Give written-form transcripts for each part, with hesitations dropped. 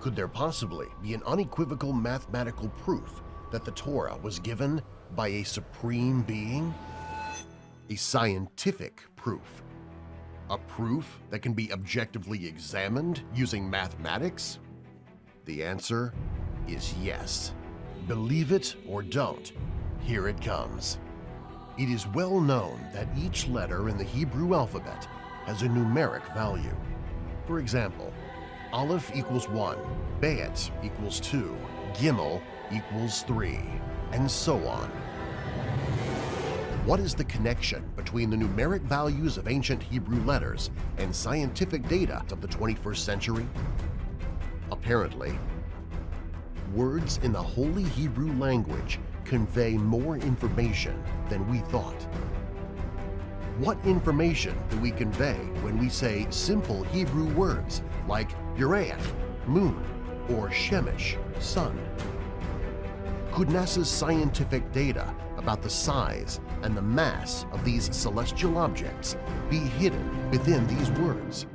Could there possibly be an unequivocal mathematical proof that the Torah was given by a supreme being? A scientific proof? A proof that can be objectively examined using mathematics? The answer is yes. Believe it or don't, here it comes. It is well known that each letter in the Hebrew alphabet has a numeric value. For example, Aleph equals 1, Bet equals 2, Gimel equals 3, and so on. What is the connection between the numeric values of ancient Hebrew letters and scientific data of the 21st century? Apparently, words in the Holy Hebrew language convey more information than we thought. What information do we convey when we say simple Hebrew words like Uraeach, moon, or Shemesh, sun? Could NASA's scientific data about the size and the mass of these celestial objects be hidden within these words?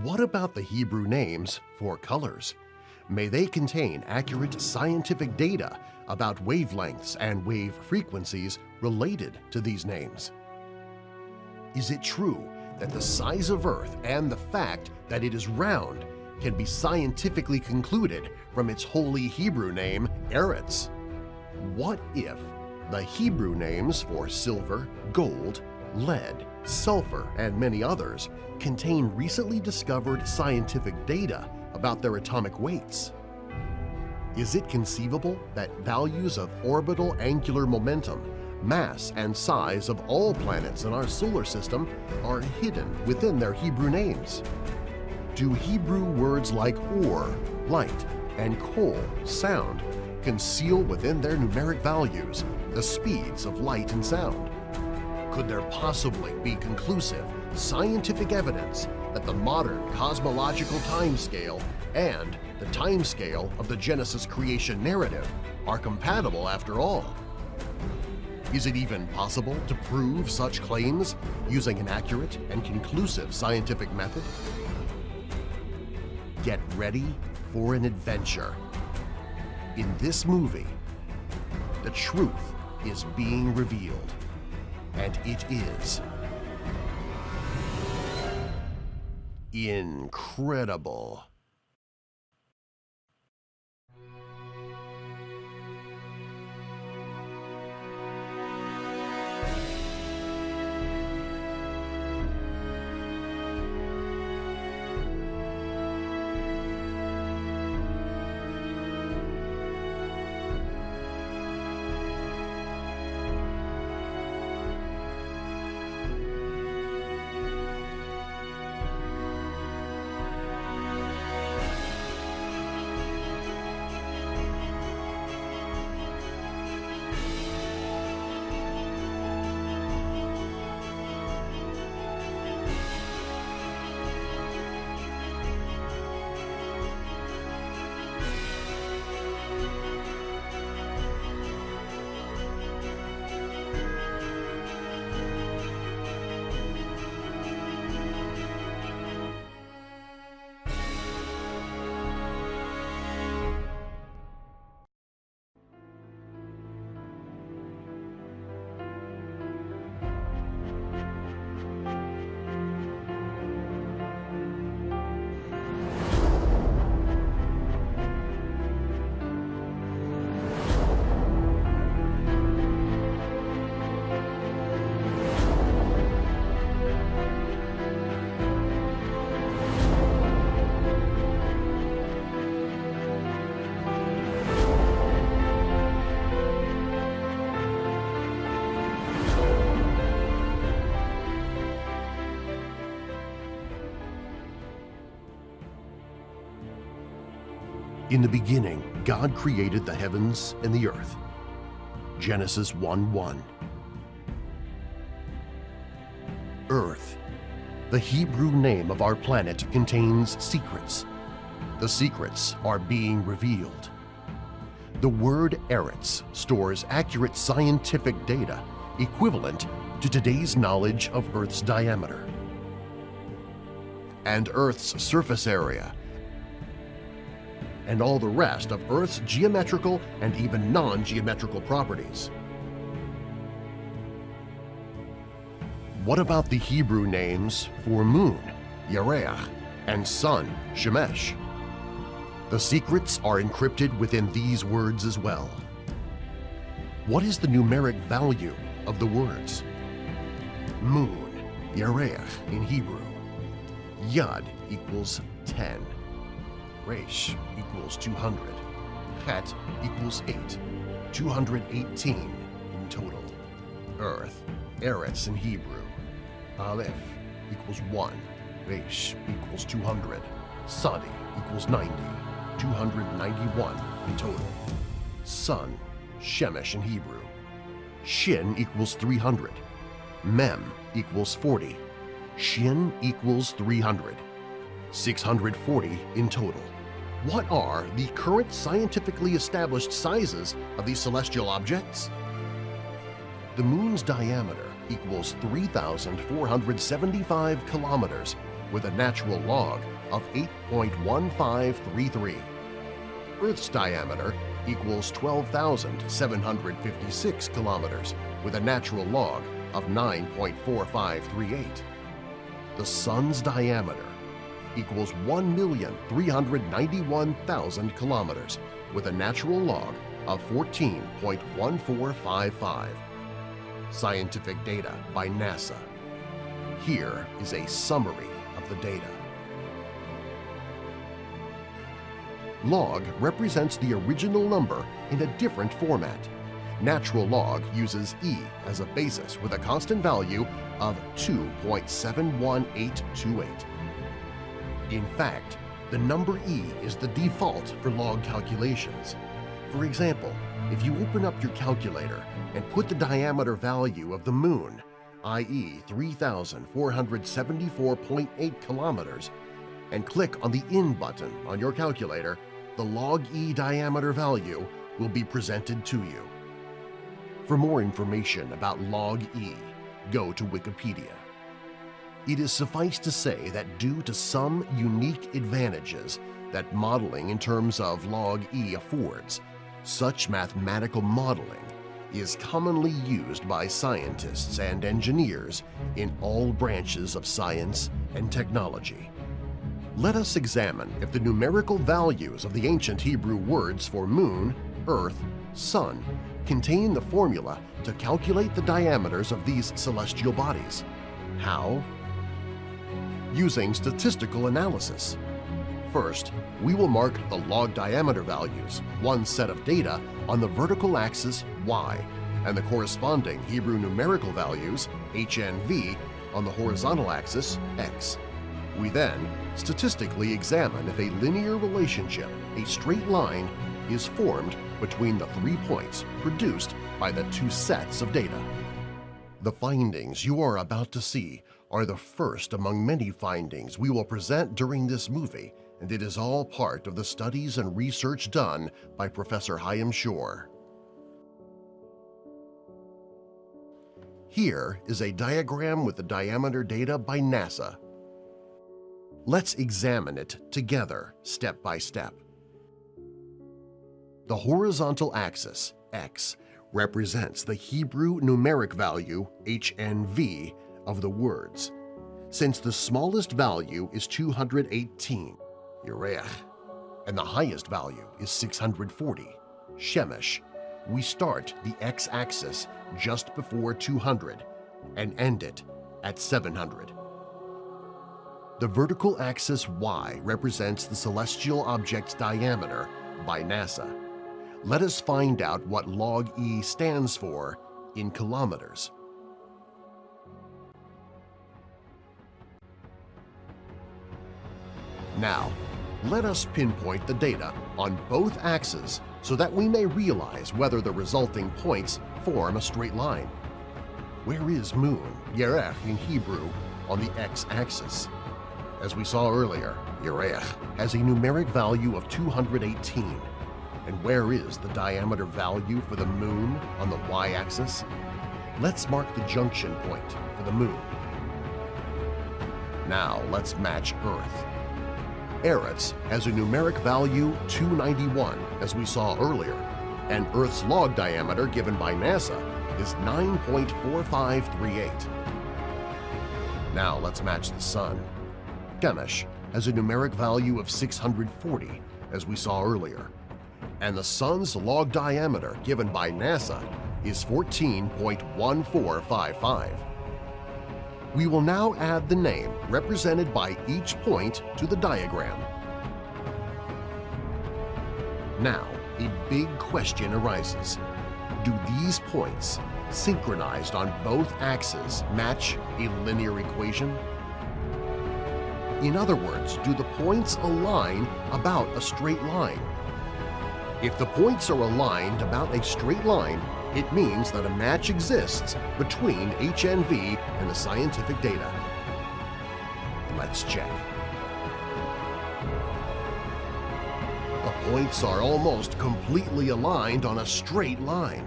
What about the Hebrew names for colors? May they contain accurate scientific data about wavelengths and wave frequencies related to these names? Is it true that the size of Earth and the fact that it is round can be scientifically concluded from its holy Hebrew name, Eretz? What if the Hebrew names for silver, gold, lead, sulfur, and many others contain recently discovered scientific data about their atomic weights? Is it conceivable that values of orbital angular momentum, mass, and size of all planets in our solar system are hidden within their Hebrew names? Do Hebrew words like or, light, and kol, sound, conceal within their numeric values the speeds of light and sound? Could there possibly be conclusive scientific evidence that the modern cosmological timescale and the timescale of the Genesis creation narrative are compatible after all? Is it even possible to prove such claims using an accurate and conclusive scientific method? Get ready for an adventure. In this movie, the truth is being revealed, and it is incredible. In the beginning, God created the heavens and the earth. Genesis 1:1. Earth, the Hebrew name of our planet, contains secrets. The secrets are being revealed. The word Eretz stores accurate scientific data equivalent to today's knowledge of Earth's diameter. And Earth's surface area and all the rest of Earth's geometrical and even non-geometrical properties. What about the Hebrew names for moon, Yereach, and sun, Shemesh? The secrets are encrypted within these words as well. What is the numeric value of the words? Moon, Yereach in Hebrew. Yud equals 10. Resh equals 200. Chet equals 8. 218 in total. Earth, Eretz in Hebrew. Aleph equals 1. Resh equals 200. Sadi equals 90. 291 in total. Sun, Shemesh in Hebrew. Shin equals 300. Mem equals 40. Shin equals 300. 640 in total. What are the current scientifically established sizes of these celestial objects? The moon's diameter equals 3,475 kilometers with a natural log of 8.1533. Earth's diameter equals 12,756 kilometers with a natural log of 9.4538. The Sun's diameter equals 1,391,000 kilometers with a natural log of 14.1455. Scientific data by NASA. Here is a summary of the data. Log represents the original number in a different format. Natural log uses e as a basis with a constant value of 2.71828. In fact, the number e is the default for log calculations. For example, if you open up your calculator and put the diameter value of the moon, i.e. 3,474.8 kilometers, and click on the In button on your calculator, the log e diameter value will be presented to you. For more information about log e, go to Wikipedia. It is suffice to say that due to some unique advantages that modeling in terms of log e affords, such mathematical modeling is commonly used by scientists and engineers in all branches of science and technology. Let us examine if the numerical values of the ancient Hebrew words for moon, earth, sun contain the formula to calculate the diameters of these celestial bodies. How? Using statistical analysis. First, we will mark the log diameter values, one set of data, on the vertical axis y, and the corresponding Hebrew numerical values, h and v, on the horizontal axis x. We then statistically examine if a linear relationship, a straight line, is formed between the 3 points produced by the two sets of data. The findings you are about to see are the first among many findings we will present during this movie, and it is all part of the studies and research done by Professor Chaim Shor. Here is a diagram with the diameter data by NASA. Let's examine it together, step by step. The horizontal axis, x, represents the Hebrew numeric value, h and v, of the words. Since the smallest value is 218, Yereach, and the highest value is 640, Shemesh, we start the x-axis just before 200 and end it at 700. The vertical axis y represents the celestial object's diameter by NASA. Let us find out what log e stands for in kilometers. Now, let us pinpoint the data on both axes so that we may realize whether the resulting points form a straight line. Where is moon, Yereach in Hebrew, on the x-axis? As we saw earlier, Yereach has a numeric value of 218. And where is the diameter value for the moon on the y-axis? Let's mark the junction point for the moon. Now let's match Earth. Eretz has a numeric value 291, as we saw earlier, and Earth's log diameter given by NASA is 9.4538. Now let's match the Sun. Shemesh has a numeric value of 640, as we saw earlier, and the Sun's log diameter given by NASA is 14.1455. We will now add the name represented by each point to the diagram. Now, a big question arises. Do these points, synchronized on both axes, match a linear equation? In other words, do the points align about a straight line? If the points are aligned about a straight line, it means that a match exists between HNV and the scientific data. Let's check. The points are almost completely aligned on a straight line.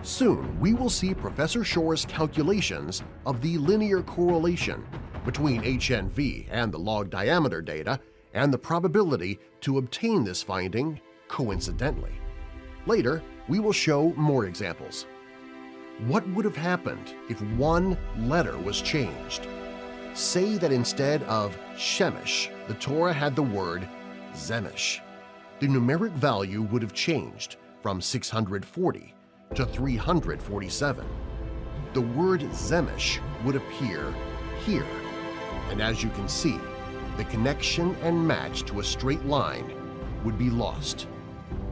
Soon, we will see Professor Shore's calculations of the linear correlation between HNV and the log diameter data and the probability to obtain this finding coincidentally. Later, we will show more examples. What would have happened if one letter was changed? Say that instead of Shemesh, the Torah had the word Zemesh. The numeric value would have changed from 640 to 347. The word Zemesh would appear here, and as you can see, the connection and match to a straight line would be lost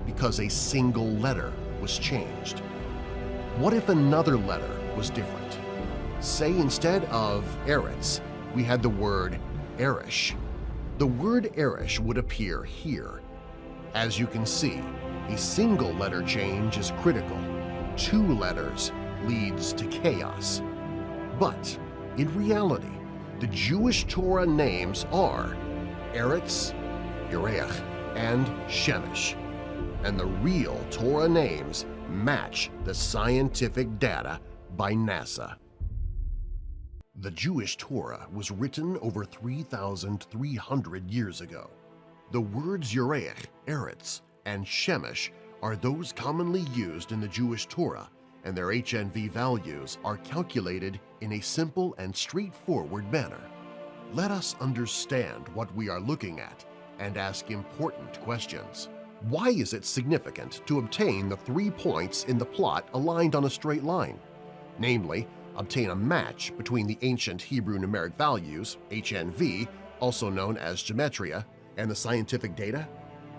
because a single letter was changed. What if another letter was different? Say instead of Eretz, we had the word Erish. The word Erish would appear here. As you can see, a single letter change is critical. 2 letters leads to chaos. But in reality, the Jewish Torah names are Eretz, Yereach, and Shemesh, and the real Torah names match the scientific data by NASA. The Jewish Torah was written over 3,300 years ago. The words Yereach, Eretz, and Shemesh are those commonly used in the Jewish Torah, and their HNV values are calculated in a simple and straightforward manner. Let us understand what we are looking at and ask important questions. Why is it significant to obtain the 3 points in the plot aligned on a straight line? Namely, obtain a match between the ancient Hebrew numeric values, HNV, also known as gematria, and the scientific data?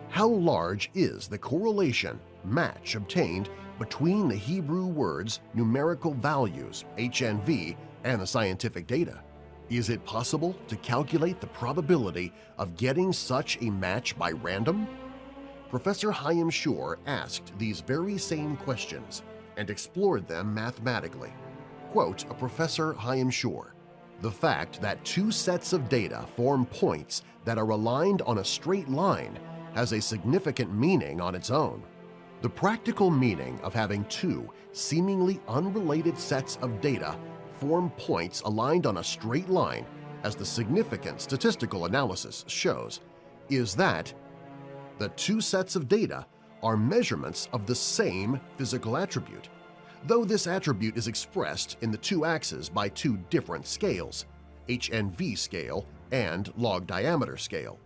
How large is the correlation match obtained between the Hebrew words numerical values, HNV, and the scientific data? Is it possible to calculate the probability of getting such a match by random? Professor Chaim Shore asked these very same questions and explored them mathematically. Quote a Professor Chaim Shore, "The fact that 2 sets of data form points that are aligned on a straight line has a significant meaning on its own. The practical meaning of having 2 seemingly unrelated sets of data form points aligned on a straight line, as the significant statistical analysis shows, is that the 2 sets of data are measurements of the same physical attribute, though this attribute is expressed in the 2 axes by 2 different scales, HNV scale and log diameter scale.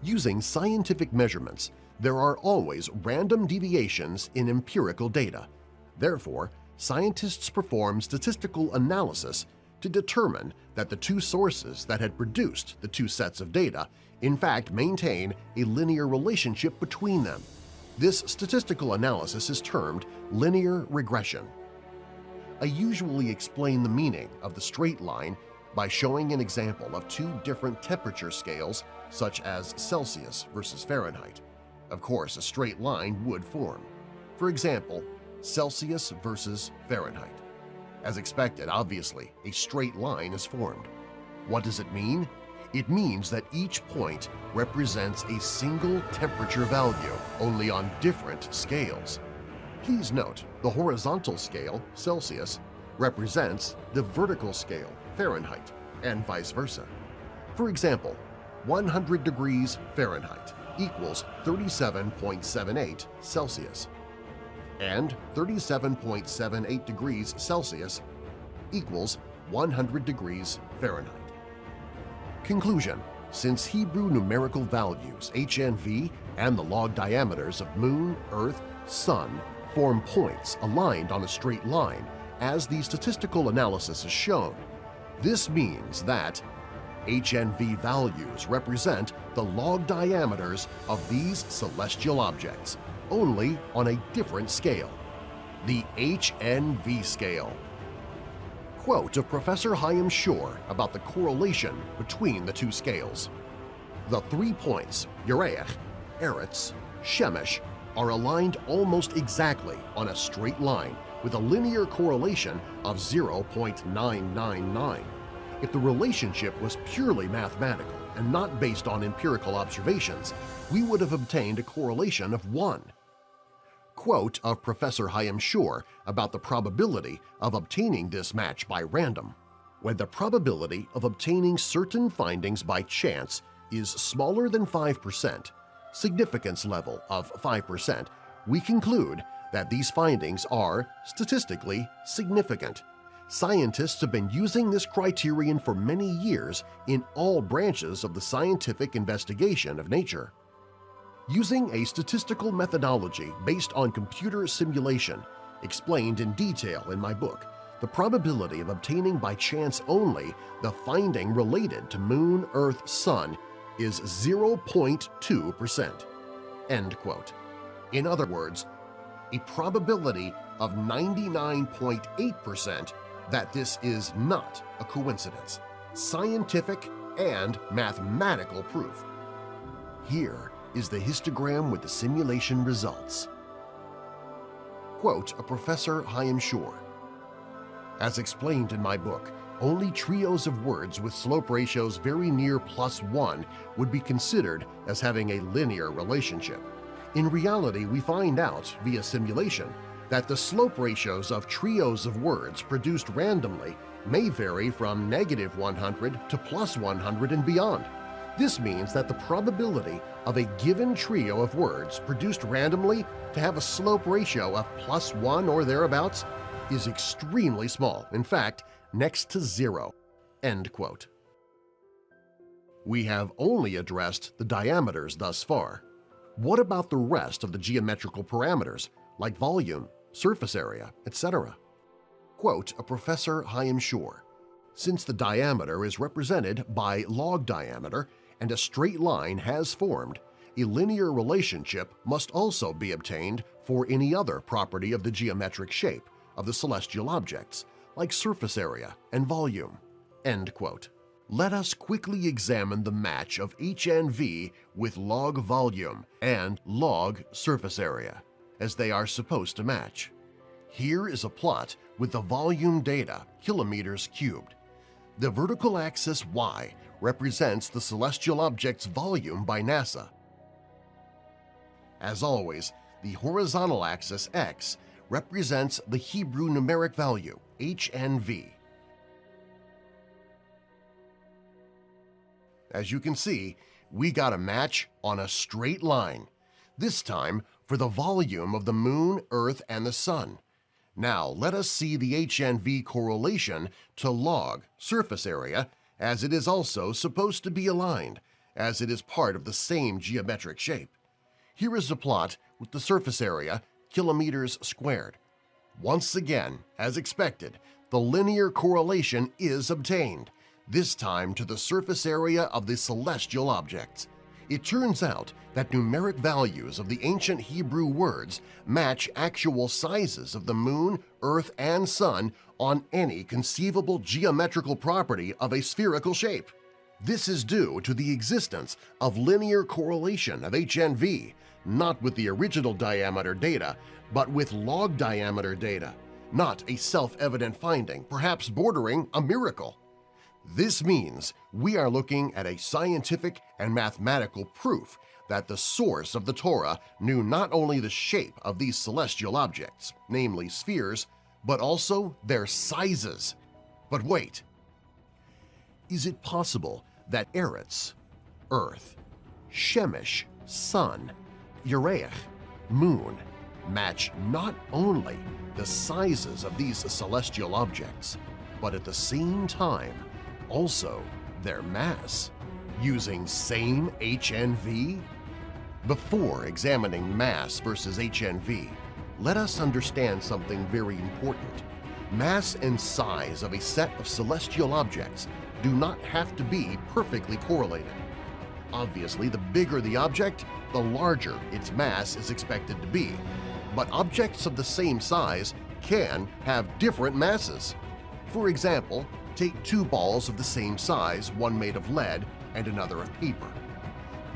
Using scientific measurements, there are always random deviations in empirical data. Therefore, scientists perform statistical analysis to determine that the 2 sources that had produced the 2 sets of data in fact maintain a linear relationship between them. This statistical analysis is termed linear regression. I usually explain the meaning of the straight line by showing an example of 2 different temperature scales such as Celsius versus Fahrenheit. Of course, a straight line would form. For example, Celsius versus Fahrenheit. As expected, obviously, a straight line is formed. What does it mean? It means that each point represents a single temperature value, only on different scales. Please note, the horizontal scale, Celsius, represents the vertical scale, Fahrenheit, and vice versa. For example, 100 degrees Fahrenheit equals 37.78 Celsius, and 37.78 degrees Celsius equals 100 degrees Fahrenheit. Conclusion: since Hebrew numerical values HNV and the log diameters of Moon, Earth, Sun form points aligned on a straight line, as the statistical analysis has shown, this means that HNV values represent the log diameters of these celestial objects, only on a different scale, the HNV scale. Quote of Professor Chaim Shor about the correlation between the two scales. The 3 points, Yereach, Eretz, Shemesh, are aligned almost exactly on a straight line with a linear correlation of 0.999. If the relationship was purely mathematical and not based on empirical observations, we would have obtained a correlation of 1. Quote of Professor Chaim Shor about the probability of obtaining this match by random. When the probability of obtaining certain findings by chance is smaller than 5%, significance level of 5%, we conclude that these findings are statistically significant. Scientists have been using this criterion for many years in all branches of the scientific investigation of nature. Using a statistical methodology based on computer simulation, explained in detail in my book, the probability of obtaining by chance only the finding related to Moon, Earth, Sun is 0.2%. End quote. In other words, a probability of 99.8% that this is not a coincidence, scientific and mathematical proof. Here is the histogram with the simulation results. Quote of Professor Chaim Shor: as explained in my book, only trios of words with slope ratios very near +1 would be considered as having a linear relationship. In reality, we find out via simulation that the slope ratios of trios of words produced randomly may vary from -100 to +100 and beyond. This means that the probability of a given trio of words produced randomly to have a slope ratio of +1 or thereabouts is extremely small, in fact, next to 0. End quote. We have only addressed the diameters thus far. What about the rest of the geometrical parameters, like volume, surface area, etc.? Quote of Professor Chaim Shor: since the diameter is represented by log diameter and a straight line has formed, a linear relationship must also be obtained for any other property of the geometric shape of the celestial objects, like surface area and volume. End quote. Let us quickly examine the match of HNV with log volume and log surface area, as they are supposed to match. Here is a plot with the volume data, kilometers cubed. The vertical axis Y represents the celestial object's volume by NASA. As always, the horizontal axis X represents the Hebrew numeric value, HNV. As you can see, we got a match on a straight line, this time for the volume of the Moon, Earth, and the Sun. Now let us see the HNV correlation to log surface area, as it is also supposed to be aligned, as it is part of the same geometric shape. Here is a plot with the surface area, kilometers squared. Once again, as expected, the linear correlation is obtained, this time to the surface area of the celestial objects. It turns out that numeric values of the ancient Hebrew words match actual sizes of the Moon, Earth, and Sun on any conceivable geometrical property of a spherical shape. This is due to the existence of linear correlation of HNV, not with the original diameter data, but with log diameter data, not a self-evident finding, perhaps bordering a miracle. This means we are looking at a scientific and mathematical proof that the source of the Torah knew not only the shape of these celestial objects, namely spheres, but also their sizes. But wait! Is it possible that Eretz, earth, Shemesh, sun, Uraech, moon, match not only the sizes of these celestial objects, but at the same time also their mass, using same HNV? Before examining mass versus HNV, let us understand something very important. Mass and size of a set of celestial objects do not have to be perfectly correlated. Obviously, the bigger the object, the larger its mass is expected to be, but objects of the same size can have different masses. For example, take two balls of the same size, one made of lead and another of paper.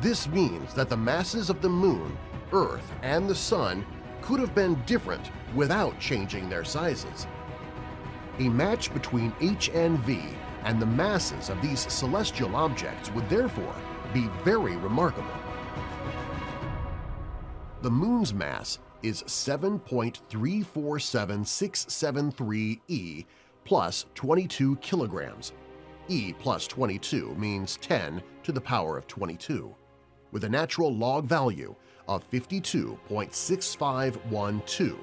This means that the masses of the Moon, Earth, and the Sun could have been different without changing their sizes. A match between HNV and the masses of these celestial objects would therefore be very remarkable. The Moon's mass is 7.347673 E plus 22 kilograms. E plus 22 means 10 to the power of 22, with a natural log value of 52.6512.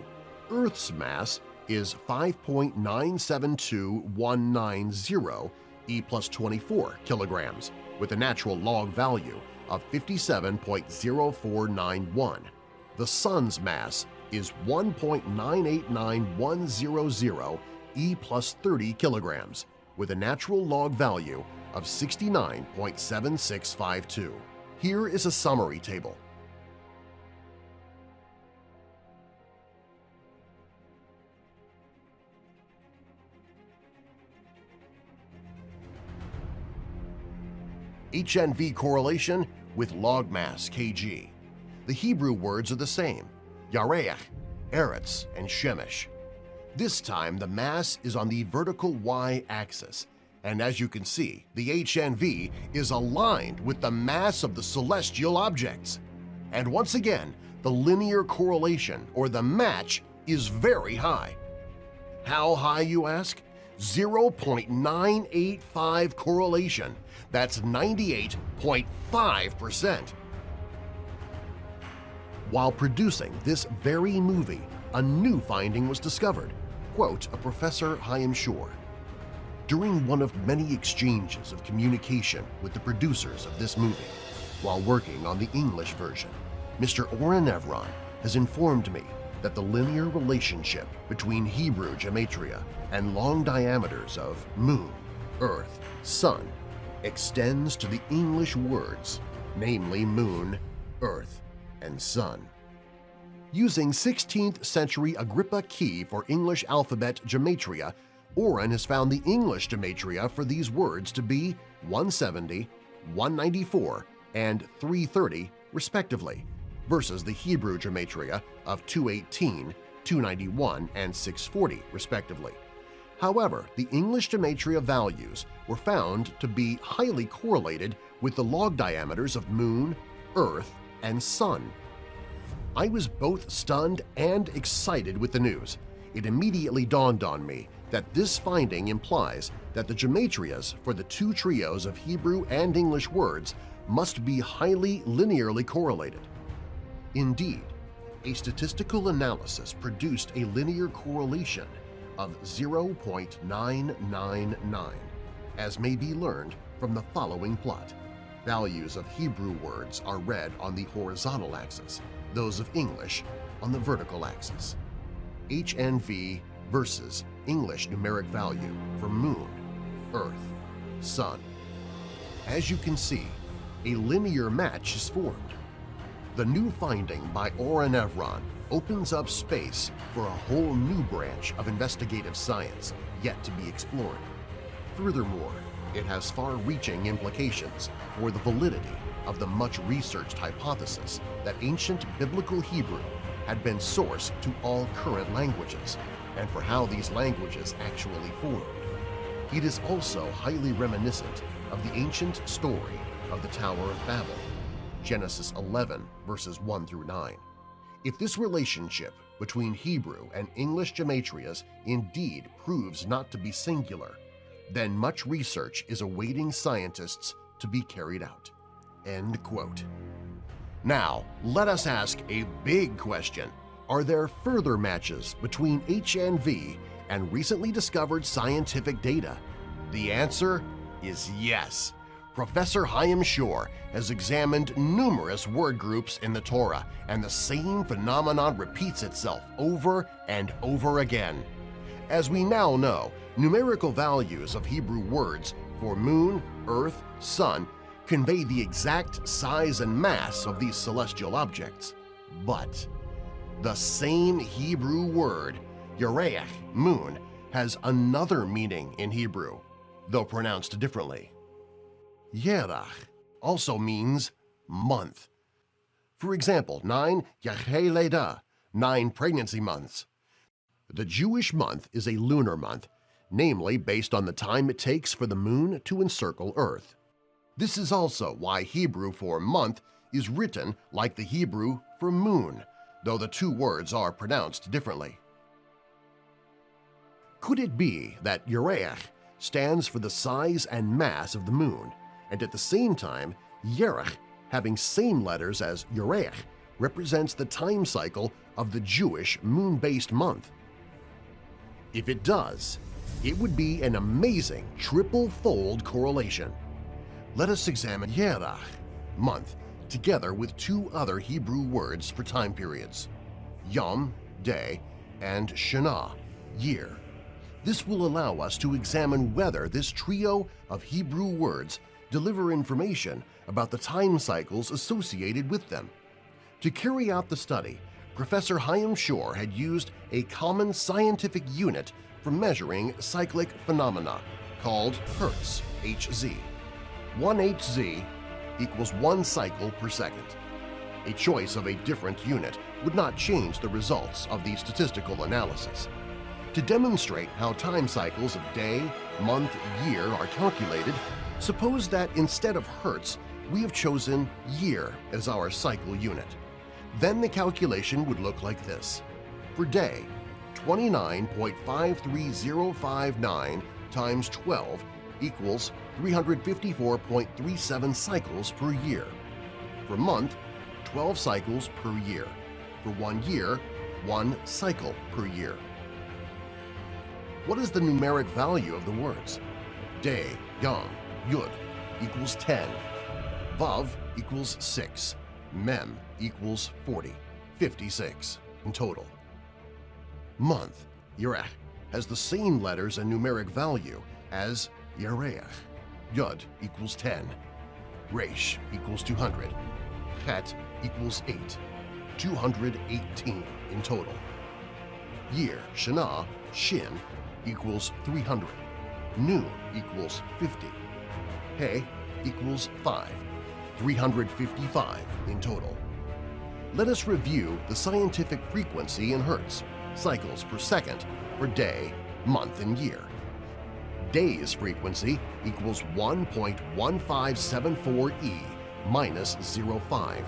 Earth's mass is 5.972190 E plus 24 kilograms, with a natural log value of 57.0491. The Sun's mass is 1.989100 E plus 30 kilograms, with a natural log value of 69.7652. Here is a summary table. HNV correlation with log mass kg. The Hebrew words are the same, Yareach, Eretz, and Shemesh. This time the mass is on the vertical y-axis, and as you can see, the HNV is aligned with the mass of the celestial objects. And once again, the linear correlation, or the match, is very high. How high, you ask? 0.985 correlation. That's 98.5%. While producing this very movie, a new finding was discovered. Quote a Professor Chaim Shore. During one of many exchanges of communication with the producers of this movie, while working on the English version, Mr. Oren Evron has informed me that the linear relationship between Hebrew gematria and long diameters of moon, earth, sun extends to the English words, namely moon, earth, and sun. Using 16th century Agrippa key for English alphabet gematria, Oren has found the English gematria for these words to be 170, 194, and 330 respectively, versus the Hebrew gematria of 218, 291, and 640 respectively. However, the English gematria values were found to be highly correlated with the log diameters of moon, earth, and sun. I was both stunned and excited with the news. It immediately dawned on me that this finding implies that the gematrias for the two trios of Hebrew and English words must be highly linearly correlated. Indeed, a statistical analysis produced a linear correlation of 0.999, as may be learned from the following plot. Values of Hebrew words are read on the horizontal axis, those of English on the vertical axis. HNV versus English numeric value for moon, earth, sun. As you can see, a linear match is formed. The new finding by Oren Evron opens up space for a whole new branch of investigative science yet to be explored. Furthermore, it has far-reaching implications for the validity of the much-researched hypothesis that ancient biblical Hebrew had been source to all current languages, and for how these languages actually formed. It is also highly reminiscent of the ancient story of the Tower of Babel, Genesis 11 verses 1 through 9. If this relationship between Hebrew and English gematrias indeed proves not to be singular, then much research is awaiting scientists to be carried out. End quote. Now, let us ask a big question. Are there further matches between HNV and recently discovered scientific data? The answer is yes. Professor Chaim Shor has examined numerous word groups in the Torah, and the same phenomenon repeats itself over and over again. As we now know, numerical values of Hebrew words for moon, earth, sun convey the exact size and mass of these celestial objects. But the same Hebrew word, Yereach, moon, has another meaning in Hebrew, though pronounced differently. Yerach also means month. For example, 9 Yachei Leda, 9 pregnancy months. The Jewish month is a lunar month, namely based on the time it takes for the moon to encircle Earth. This is also why Hebrew for month is written like the Hebrew for moon, though the two words are pronounced differently. Could it be that Yereach stands for the size and mass of the moon, and at the same time, Yerach, having same letters as Yereach, represents the time cycle of the Jewish moon-based month? If it does, it would be an amazing triple-fold correlation. Let us examine Yerach, month, together with two other Hebrew words for time periods, Yom, day, and Shana, year. This will allow us to examine whether this trio of Hebrew words deliver information about the time cycles associated with them. To carry out the study, Professor Chaim Shor had used a common scientific unit for measuring cyclic phenomena called Hertz, Hz. 1 Hz equals 1 cycle per second. A choice of a different unit would not change the results of the statistical analysis. To demonstrate how time cycles of day, month, year are calculated, suppose that instead of Hertz, we have chosen year as our cycle unit. Then the calculation would look like this. For day, 29.53059 times 12 equals 354.37 cycles per year. For month, 12 cycles per year. For 1 year, 1 cycle per year. What is the numeric value of the words? Day, Yom, Yud equals 10. Vav equals 6. Mem equals 40, 56 in total. Month, Yerech, has the same letters and numeric value as Yereach. Yud equals 10. Resh equals 200. Chet equals 8. 218 in total. Year, Shana, Shin, equals 300. Nu equals 50. He equals 5. 355 in total. Let us review the scientific frequency in Hertz, cycles per second, for day, month, and year. Day's frequency equals 1.1574 E minus 0.5,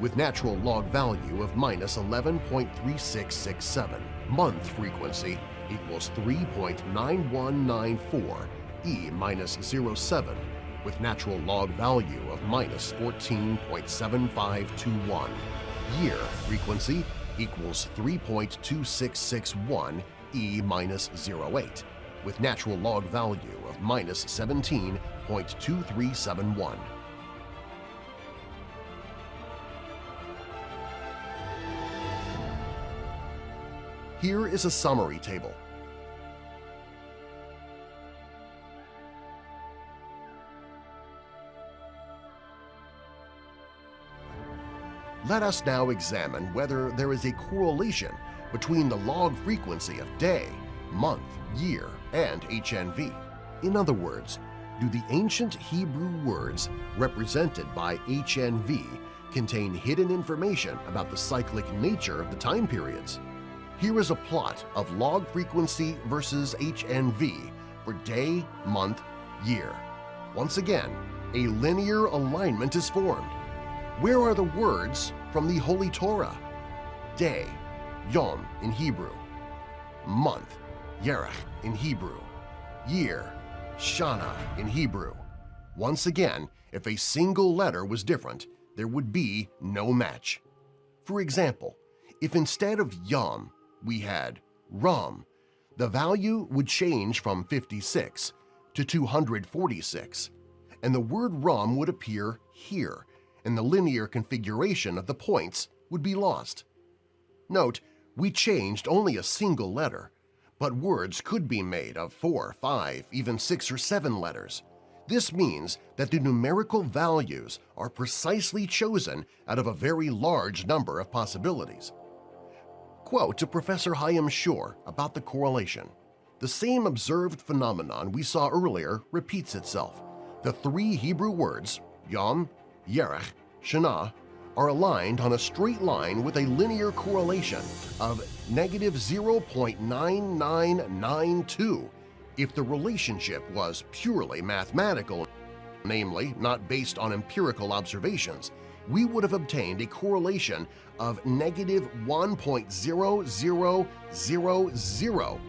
with natural log value of minus 11.3667. Month frequency equals 3.9194 E minus 0.7, with natural log value of minus 14.7521. Year frequency equals 3.2661 E minus 0.8, with natural log value of minus 17.2371. Here is a summary table. Let us now examine whether there is a correlation between the log frequency of day, month, year, and HNV. In other words, do the ancient Hebrew words represented by HNV contain hidden information about the cyclic nature of the time periods? Here is a plot of log frequency versus HNV for day, month, year. Once again, a linear alignment is formed. Where are the words from the Holy Torah? Day, Yom in Hebrew. Month, Yerach in Hebrew. Year, Shana in Hebrew. Once again, if a single letter was different, there would be no match. For example, if instead of yom we had ram, the value would change from 56 to 246, and the word ram would appear here, and the linear configuration of the points would be lost. Note, we changed only a single letter, but words could be made of 4, 5, even 6 or 7 letters. This means that the numerical values are precisely chosen out of a very large number of possibilities. Quote to Professor Chaim Shor about the correlation. The same observed phenomenon we saw earlier repeats itself. The 3 Hebrew words, Yom, Yerech, Shana, are aligned on a straight line with a linear correlation of negative 0.9992 if the relationship was purely mathematical, namely not based on empirical observations. We would have obtained a correlation of negative 1.0000.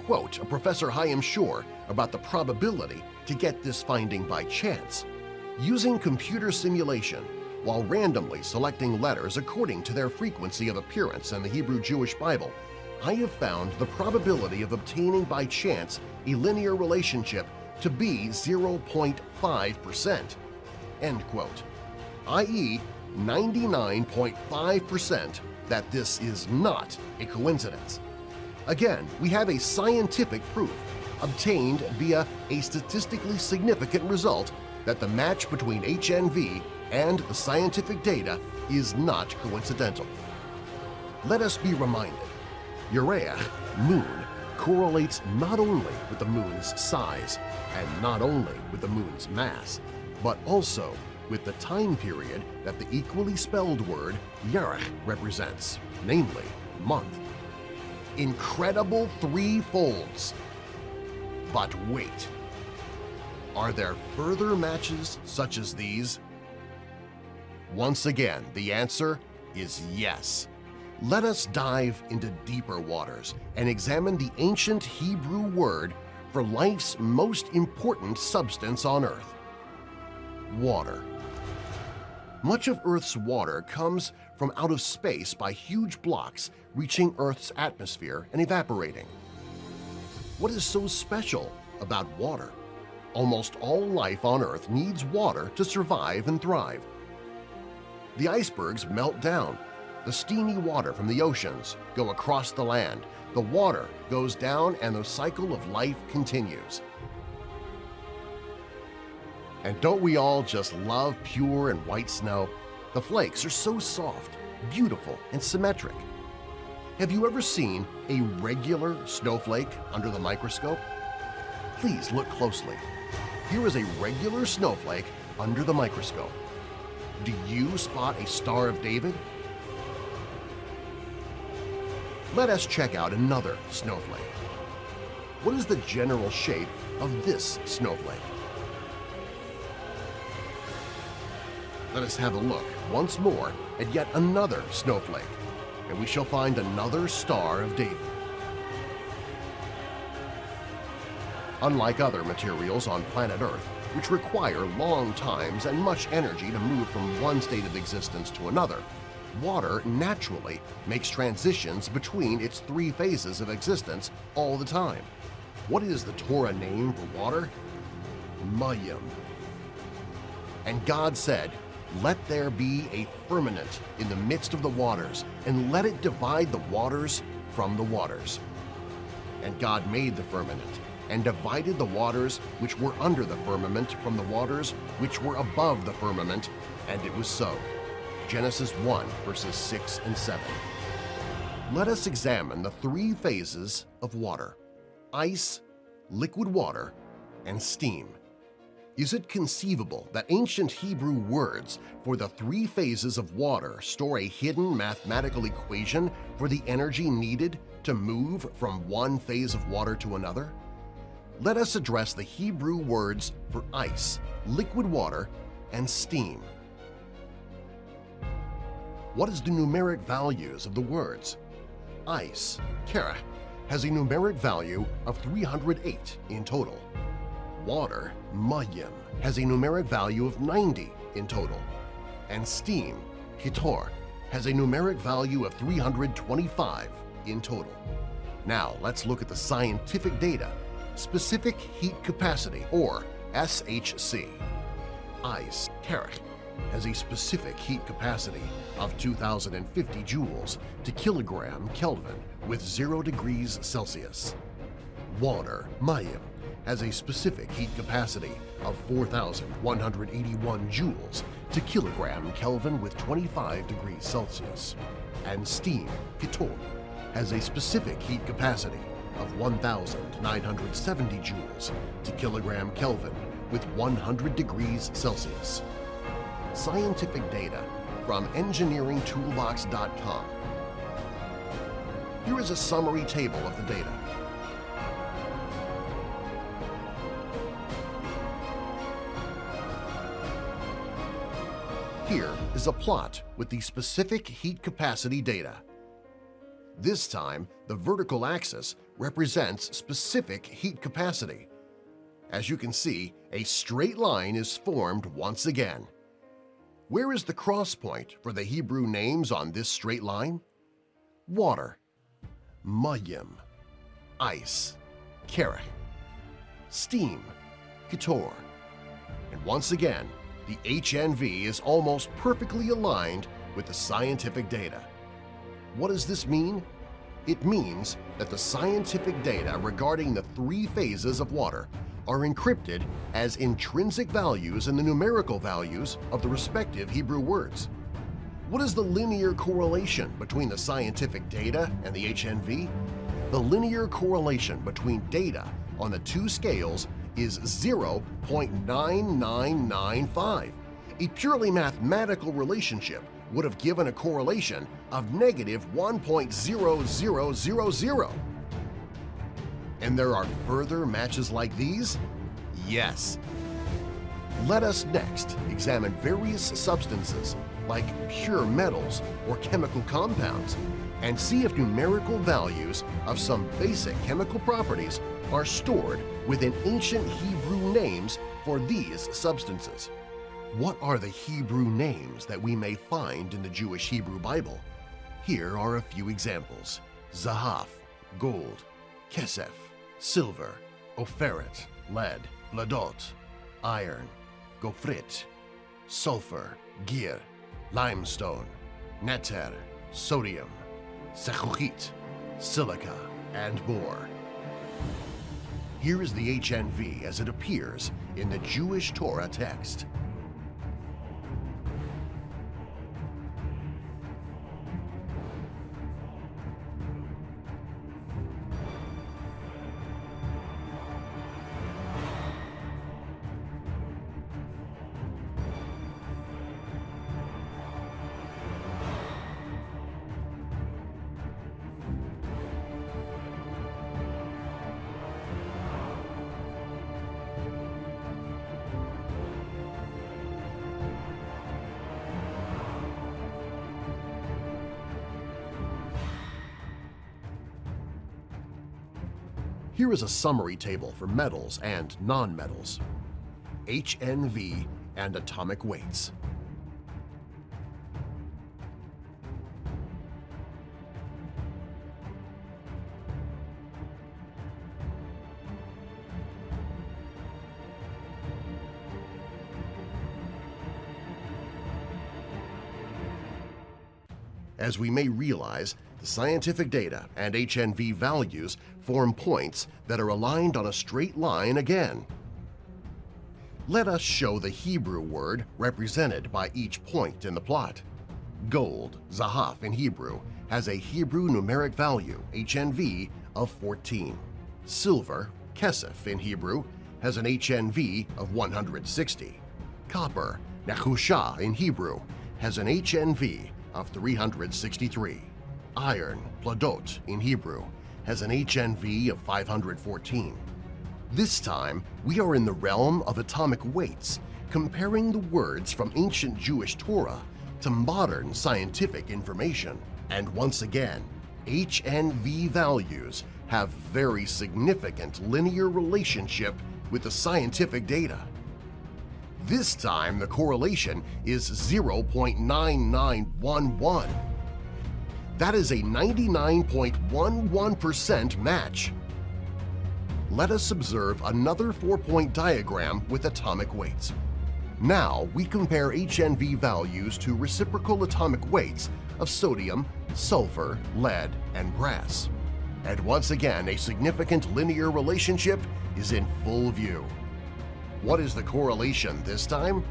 Quote a Professor Chaim Shor about the probability to get this finding by chance. Using computer simulation, while randomly selecting letters according to their frequency of appearance in the Hebrew Jewish Bible, I have found the probability of obtaining by chance a linear relationship to be 0.5%, end quote, i.e. 99.5% that this is not a coincidence. Again, we have a scientific proof obtained via a statistically significant result that the match between HNV and the scientific data is not coincidental. Let us be reminded, Ureach, moon, correlates not only with the moon's size and not only with the moon's mass, but also with the time period that the equally spelled word Yerech represents, namely month. Incredible 3-folds! But wait! Are there further matches such as these? Once again, the answer is yes. Let us dive into deeper waters and examine the ancient Hebrew word for life's most important substance on Earth – water. Much of Earth's water comes from out of space by huge blocks reaching Earth's atmosphere and evaporating. What is so special about water? Almost all life on Earth needs water to survive and thrive. The icebergs melt down, the steamy water from the oceans go across the land, the water goes down and the cycle of life continues. And don't we all just love pure and white snow? The flakes are so soft, beautiful, and symmetric. Have you ever seen a regular snowflake under the microscope? Please look closely. Here is a regular snowflake under the microscope. Do you spot a Star of David? Let us check out another snowflake. What is the general shape of this snowflake? Let us have a look once more at yet another snowflake, and we shall find another Star of David. Unlike other materials on planet Earth, which require long times and much energy to move from one state of existence to another, water naturally makes transitions between its 3 phases of existence all the time. What is the Torah name for water? Mayim. And God said, "Let there be a firmament in the midst of the waters, and let it divide the waters from the waters." And God made the firmament, and divided the waters which were under the firmament from the waters which were above the firmament, and it was so. Genesis 1, verses 6 and 7. Let us examine the 3 phases of water: ice, liquid water, and steam. Is it conceivable that ancient Hebrew words for the 3 phases of water store a hidden mathematical equation for the energy needed to move from one phase of water to another? Let us address the Hebrew words for ice, liquid water, and steam. What is the numeric values of the words? Ice, Kerach, has a numeric value of 308 in total. Water, mayim, has a numeric value of 90 in total, and steam, kitor, has a numeric value of 325 in total. Now let's look at the scientific data, specific heat capacity, or SHC. Ice, kerach, has a specific heat capacity of 2,050 joules to kilogram Kelvin with 0 degrees Celsius. Water, mayim, has a specific heat capacity of 4,181 joules to kilogram Kelvin with 25 degrees Celsius. And steam, kitor, has a specific heat capacity of 1,970 joules to kilogram Kelvin with 100 degrees Celsius. Scientific data from engineeringtoolbox.com. Here is a summary table of the data. Here is a plot with the specific heat capacity data. This time, the vertical axis represents specific heat capacity. As you can see, a straight line is formed once again. Where is the cross point for the Hebrew names on this straight line? Water, mayim, ice, kerach, steam, kitor, and once again, the HNV is almost perfectly aligned with the scientific data. What does this mean? It means that the scientific data regarding the 3 phases of water are encrypted as intrinsic values in the numerical values of the respective Hebrew words. What is the linear correlation between the scientific data and the HNV? The linear correlation between data on the 2 scales is 0.9995. A purely mathematical relationship would have given a correlation of negative 1.0000. And there are further matches like these? Yes. Let us next examine various substances like pure metals or chemical compounds and see if numerical values of some basic chemical properties are stored within ancient Hebrew names for these substances. What are the Hebrew names that we may find in the Jewish Hebrew Bible? Here are a few examples: zahaf, gold; kesef, silver; oferet, lead; bladot, iron; gofrit, sulfur; gir, limestone; neter, sodium; sechuchit, silica, and more. Here is the HNV as it appears in the Jewish Torah text. Here is a summary table for metals and nonmetals, HNV, and atomic weights. As we may realize, the scientific data and HNV values form points that are aligned on a straight line again. Let us show the Hebrew word represented by each point in the plot. Gold, zahaf in Hebrew, has a Hebrew numeric value, HNV, of 14. Silver, kesef in Hebrew, has an HNV of 160. Copper, nechusha in Hebrew, has an HNV of 363. Iron, pladot in Hebrew, has an HNV of 514. This time, we are in the realm of atomic weights, comparing the words from ancient Jewish Torah to modern scientific information. And once again, HNV values have very significant linear relationship with the scientific data. This time the correlation is 0.9911. That is a 99.11% match. Let us observe another 4-point diagram with atomic weights. Now we compare HNV values to reciprocal atomic weights of sodium, sulfur, lead, and brass. And once again, a significant linear relationship is in full view. What is the correlation this time?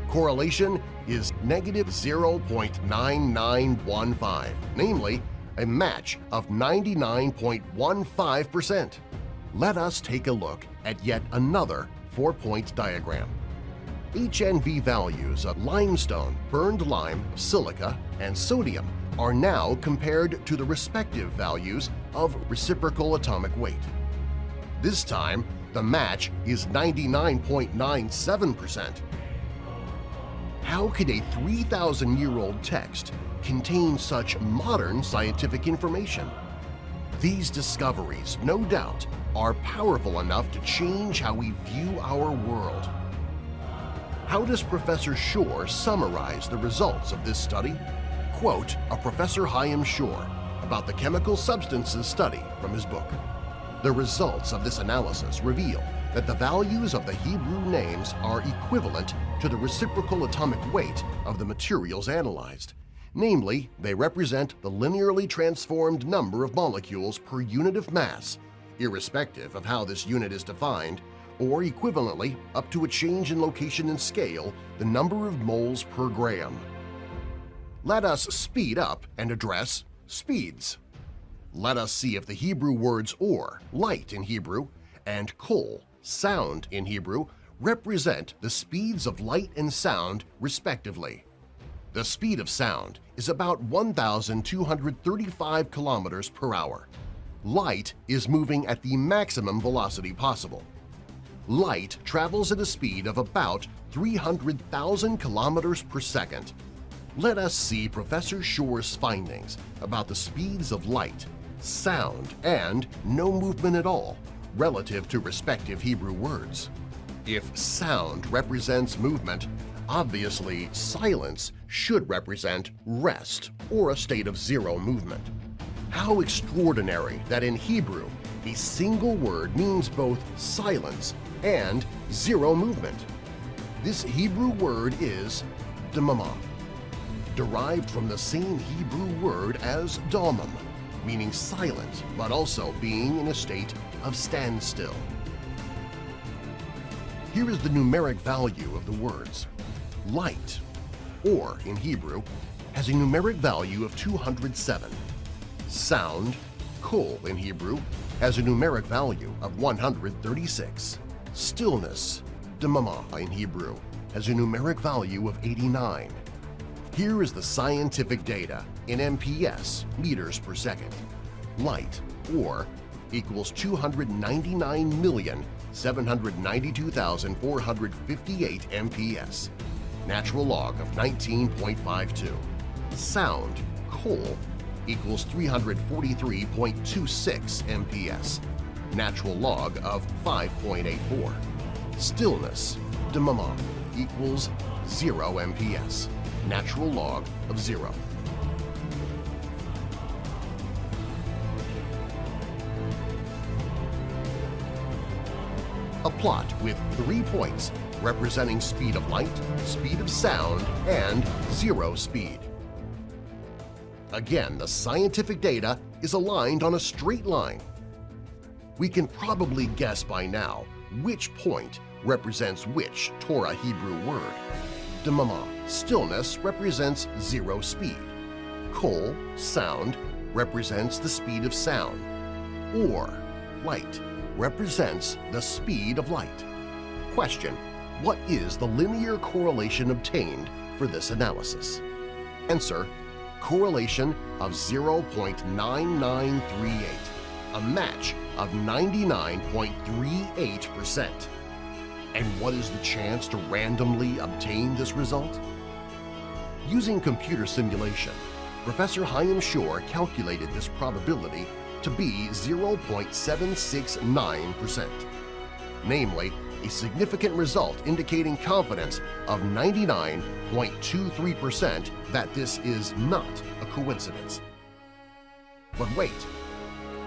Correlation is negative 0.9915, namely a match of 99.15%. Let us take a look at yet another 4-point diagram. HNV values of limestone, burned lime, silica, and sodium are now compared to the respective values of reciprocal atomic weight. This time, the match is 99.97%. How could a 3,000-year-old text contain such modern scientific information? These discoveries, no doubt, are powerful enough to change how we view our world. How does Professor Shore summarize the results of this study? Quote a Professor Chaim Shore about the chemical substances study from his book. The results of this analysis reveal that the values of the Hebrew names are equivalent to the reciprocal atomic weight of the materials analyzed. Namely, they represent the linearly transformed number of molecules per unit of mass, irrespective of how this unit is defined, or equivalently, up to a change in location and scale, the number of moles per gram. Let us speed up and address speeds. Let us see if the Hebrew words or, light in Hebrew, and kol, sound in Hebrew, represent the speeds of light and sound respectively. The speed of sound is about 1,235 kilometers per hour. Light is moving at the maximum velocity possible. Light travels at a speed of about 300,000 kilometers per second. Let us see Professor Shore's findings about the speeds of light, sound, and no movement at all relative to respective Hebrew words. If sound represents movement, obviously silence should represent rest or a state of zero movement. How extraordinary that in Hebrew a single word means both silence and zero movement. This Hebrew word is damama, derived from the same Hebrew word as damam, meaning silent but also being in a state of standstill. Here is the numeric value of the words. Light, or in Hebrew, has a numeric value of 207. Sound, kol in Hebrew, has a numeric value of 136. Stillness, damama in Hebrew, has a numeric value of 89. Here is the scientific data in MPS, meters per second. Light, or, equals 299,792,458 MPS, natural log of 19.52. Sound, kol, equals 343.26 MPS, natural log of 5.84. Stillness, damama, equals 0 MPS, natural log of 0. A plot with 3 points representing speed of light, speed of sound, and 0 speed. Again, the scientific data is aligned on a straight line. We can probably guess by now which point represents which Torah Hebrew word. Damama, stillness, represents 0 speed. Kol, sound, represents the speed of sound. Or, light, represents the speed of light. Question: what is the linear correlation obtained for this analysis? Answer: correlation of 0.9938, a match of 99.38%. And what is the chance to randomly obtain this result? Using computer simulation, Professor Chaim Shore calculated this probability to be 0.769%. namely a significant result indicating confidence of 99.23% that this is not a coincidence. But wait,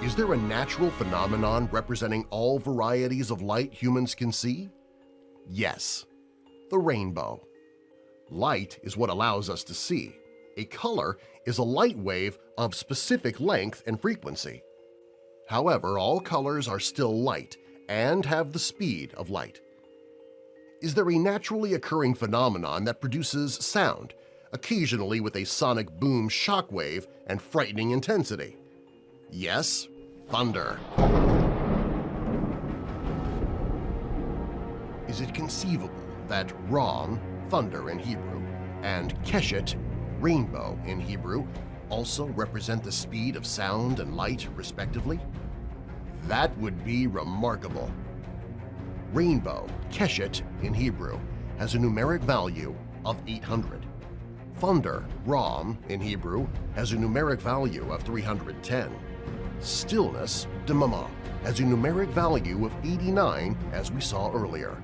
is there a natural phenomenon representing all varieties of light humans can see? Yes, the rainbow. Light is what allows us to see. A color is a light wave of specific length and frequency. However, all colors are still light and have the speed of light. Is there a naturally occurring phenomenon that produces sound, occasionally with a sonic boom shockwave and frightening intensity? Yes, thunder. Is it conceivable that Ram, thunder in Hebrew, and Keshet, rainbow in Hebrew, also represent the speed of sound and light, respectively? That would be remarkable. Rainbow, Keshet in Hebrew, has a numeric value of 800. Thunder, Ram in Hebrew, has a numeric value of 310. Stillness, Demama, has a numeric value of 89, as we saw earlier.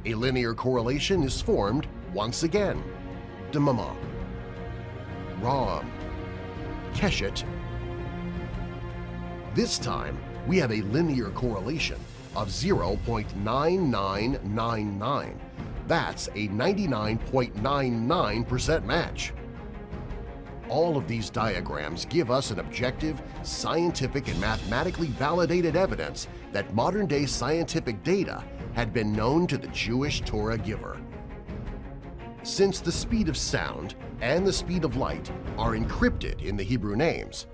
A linear correlation is formed once again. Demama, Ram, Keshet. This time, we have a linear correlation of 0.9999. That's a 99.99% match. All of these diagrams give us an objective, scientific, and mathematically validated evidence that modern-day scientific data had been known to the Jewish Torah giver. Since the speed of sound and the speed of light are encrypted in the Hebrew names,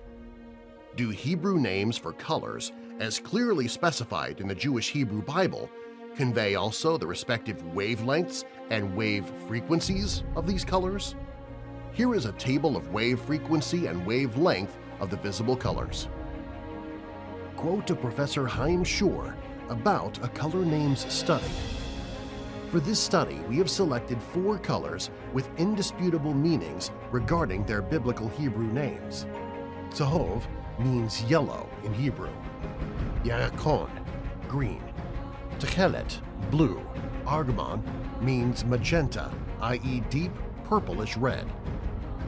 do Hebrew names for colors, as clearly specified in the Jewish Hebrew Bible, convey also the respective wavelengths and wave frequencies of these colors? Here is a table of wave frequency and wavelength of the visible colors. Quote to Professor Chaim Shore about a color names study. For this study, we have selected 4 colors with indisputable meanings regarding their biblical Hebrew names. Tzahov means yellow in Hebrew. Yarakon, green. Techelet, blue. Argamon means magenta, i.e. deep purplish red.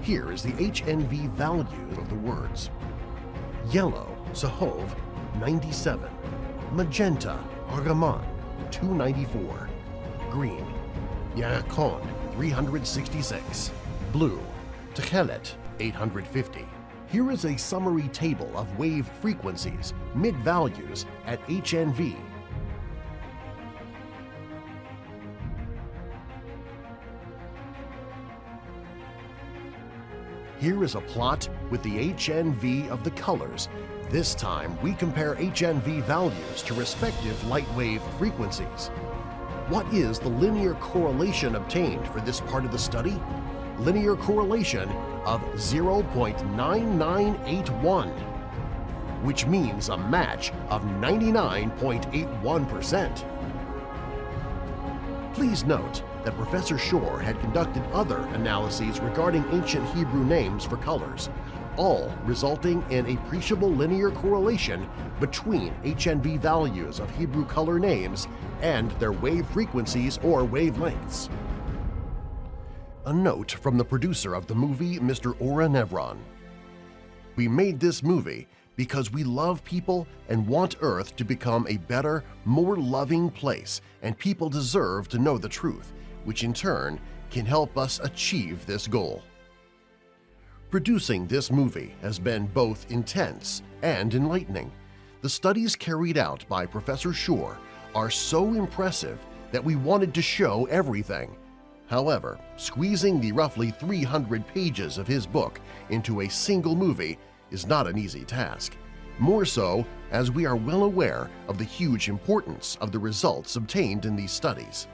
Here is the HNV value of the words. Yellow, Tzahov, 97. Magenta, Argamon, 294. Green, Yarakon, 366. Blue, Techelet, 850. Here is a summary table of wave frequencies, mid-values at HNV. Here is a plot with the HNV of the colors. This time, we compare HNV values to respective light wave frequencies. What is the linear correlation obtained for this part of the study? Linear correlation of 0.9981, which means a match of 99.81%. Please note that Professor Shore had conducted other analyses regarding ancient Hebrew names for colors, all resulting in appreciable linear correlation between HNV values of Hebrew color names and their wave frequencies or wavelengths. A note from the producer of the movie, Mr. Ora Nevron. We made this movie because we love people and want Earth to become a better, more loving place, and people deserve to know the truth, which in turn can help us achieve this goal. Producing this movie has been both intense and enlightening. The studies carried out by Professor Shore are so impressive that we wanted to show everything. However, squeezing the roughly 300 pages of his book into a single movie is not an easy task, more so as we are well aware of the huge importance of the results obtained in these studies.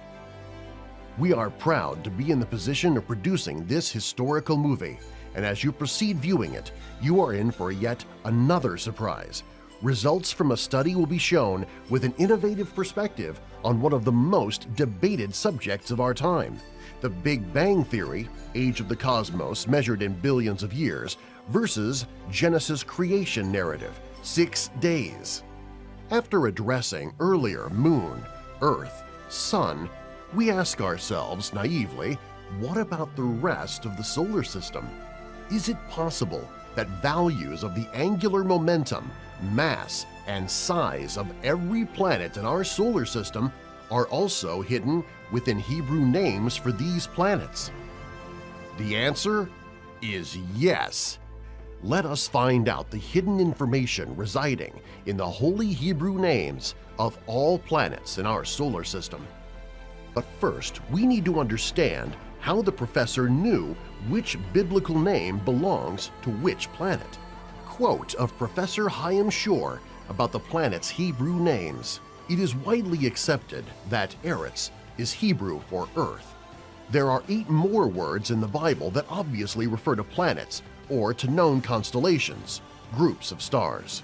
We are proud to be in the position of producing this historical movie, and as you proceed viewing it, you are in for yet another surprise. Results from a study will be shown with an innovative perspective on one of the most debated subjects of our time, the Big Bang Theory, age of the cosmos measured in billions of years, versus Genesis creation narrative, 6 days. After addressing earlier Moon, Earth, Sun, we ask ourselves naively, what about the rest of the solar system? Is it possible that values of the angular momentum, mass, and size of every planet in our solar system are also hidden within Hebrew names for these planets? The answer is yes. Let us find out the hidden information residing in the holy Hebrew names of all planets in our solar system. But first, we need to understand how the professor knew which biblical name belongs to which planet. Quote of Professor Chaim Shor about the planet's Hebrew names. It is widely accepted that Eretz is Hebrew for Earth. There are 8 more words in the Bible that obviously refer to planets or to known constellations, groups of stars.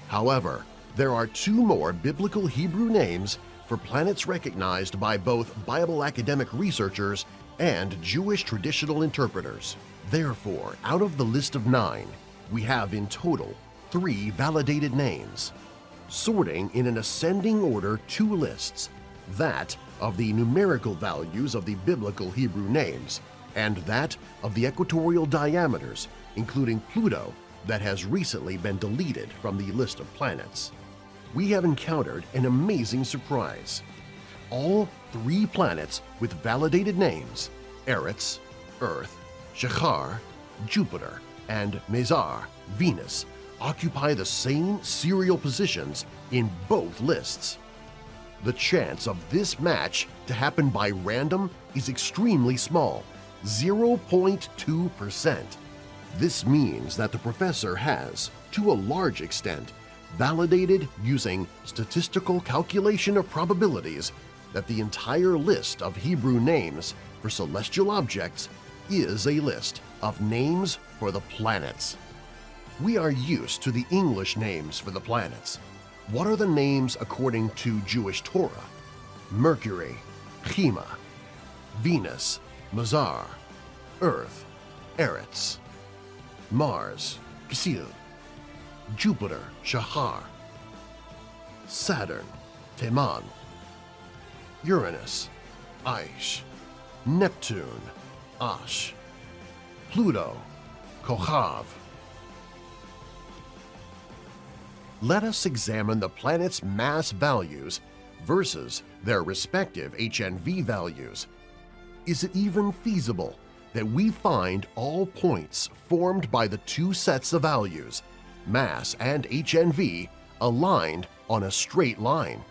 However, there are 2 more biblical Hebrew names for planets recognized by both Bible academic researchers and Jewish traditional interpreters. Therefore, out of the list of 9, we have in total 3 validated names, sorting in an ascending order 2 lists, that of the numerical values of the biblical Hebrew names and that of the equatorial diameters, including Pluto, that has recently been deleted from the list of planets. We have encountered an amazing surprise. All 3 planets with validated names, Eretz, Earth, Shachar, Jupiter, and Mezar, Venus, occupy the same serial positions in both lists. The chance of this match to happen by random is extremely small, 0.2%. This means that the professor has, to a large extent, validated using statistical calculation of probabilities that the entire list of Hebrew names for celestial objects is a list of names for the planets. We are used to the English names for the planets. What are the names according to Jewish Torah? Mercury, Chema, Venus, Mizar, Earth, Eretz, Mars, Ksil, Jupiter, Shahar, Saturn, Teman, Uranus, Aish, Neptune, Ash, Pluto, Kohav. Let us examine the planets' mass values versus their respective HNV values. Is it even feasible that we find all points formed by the 2 sets of values, mass and HNV, aligned on a straight line?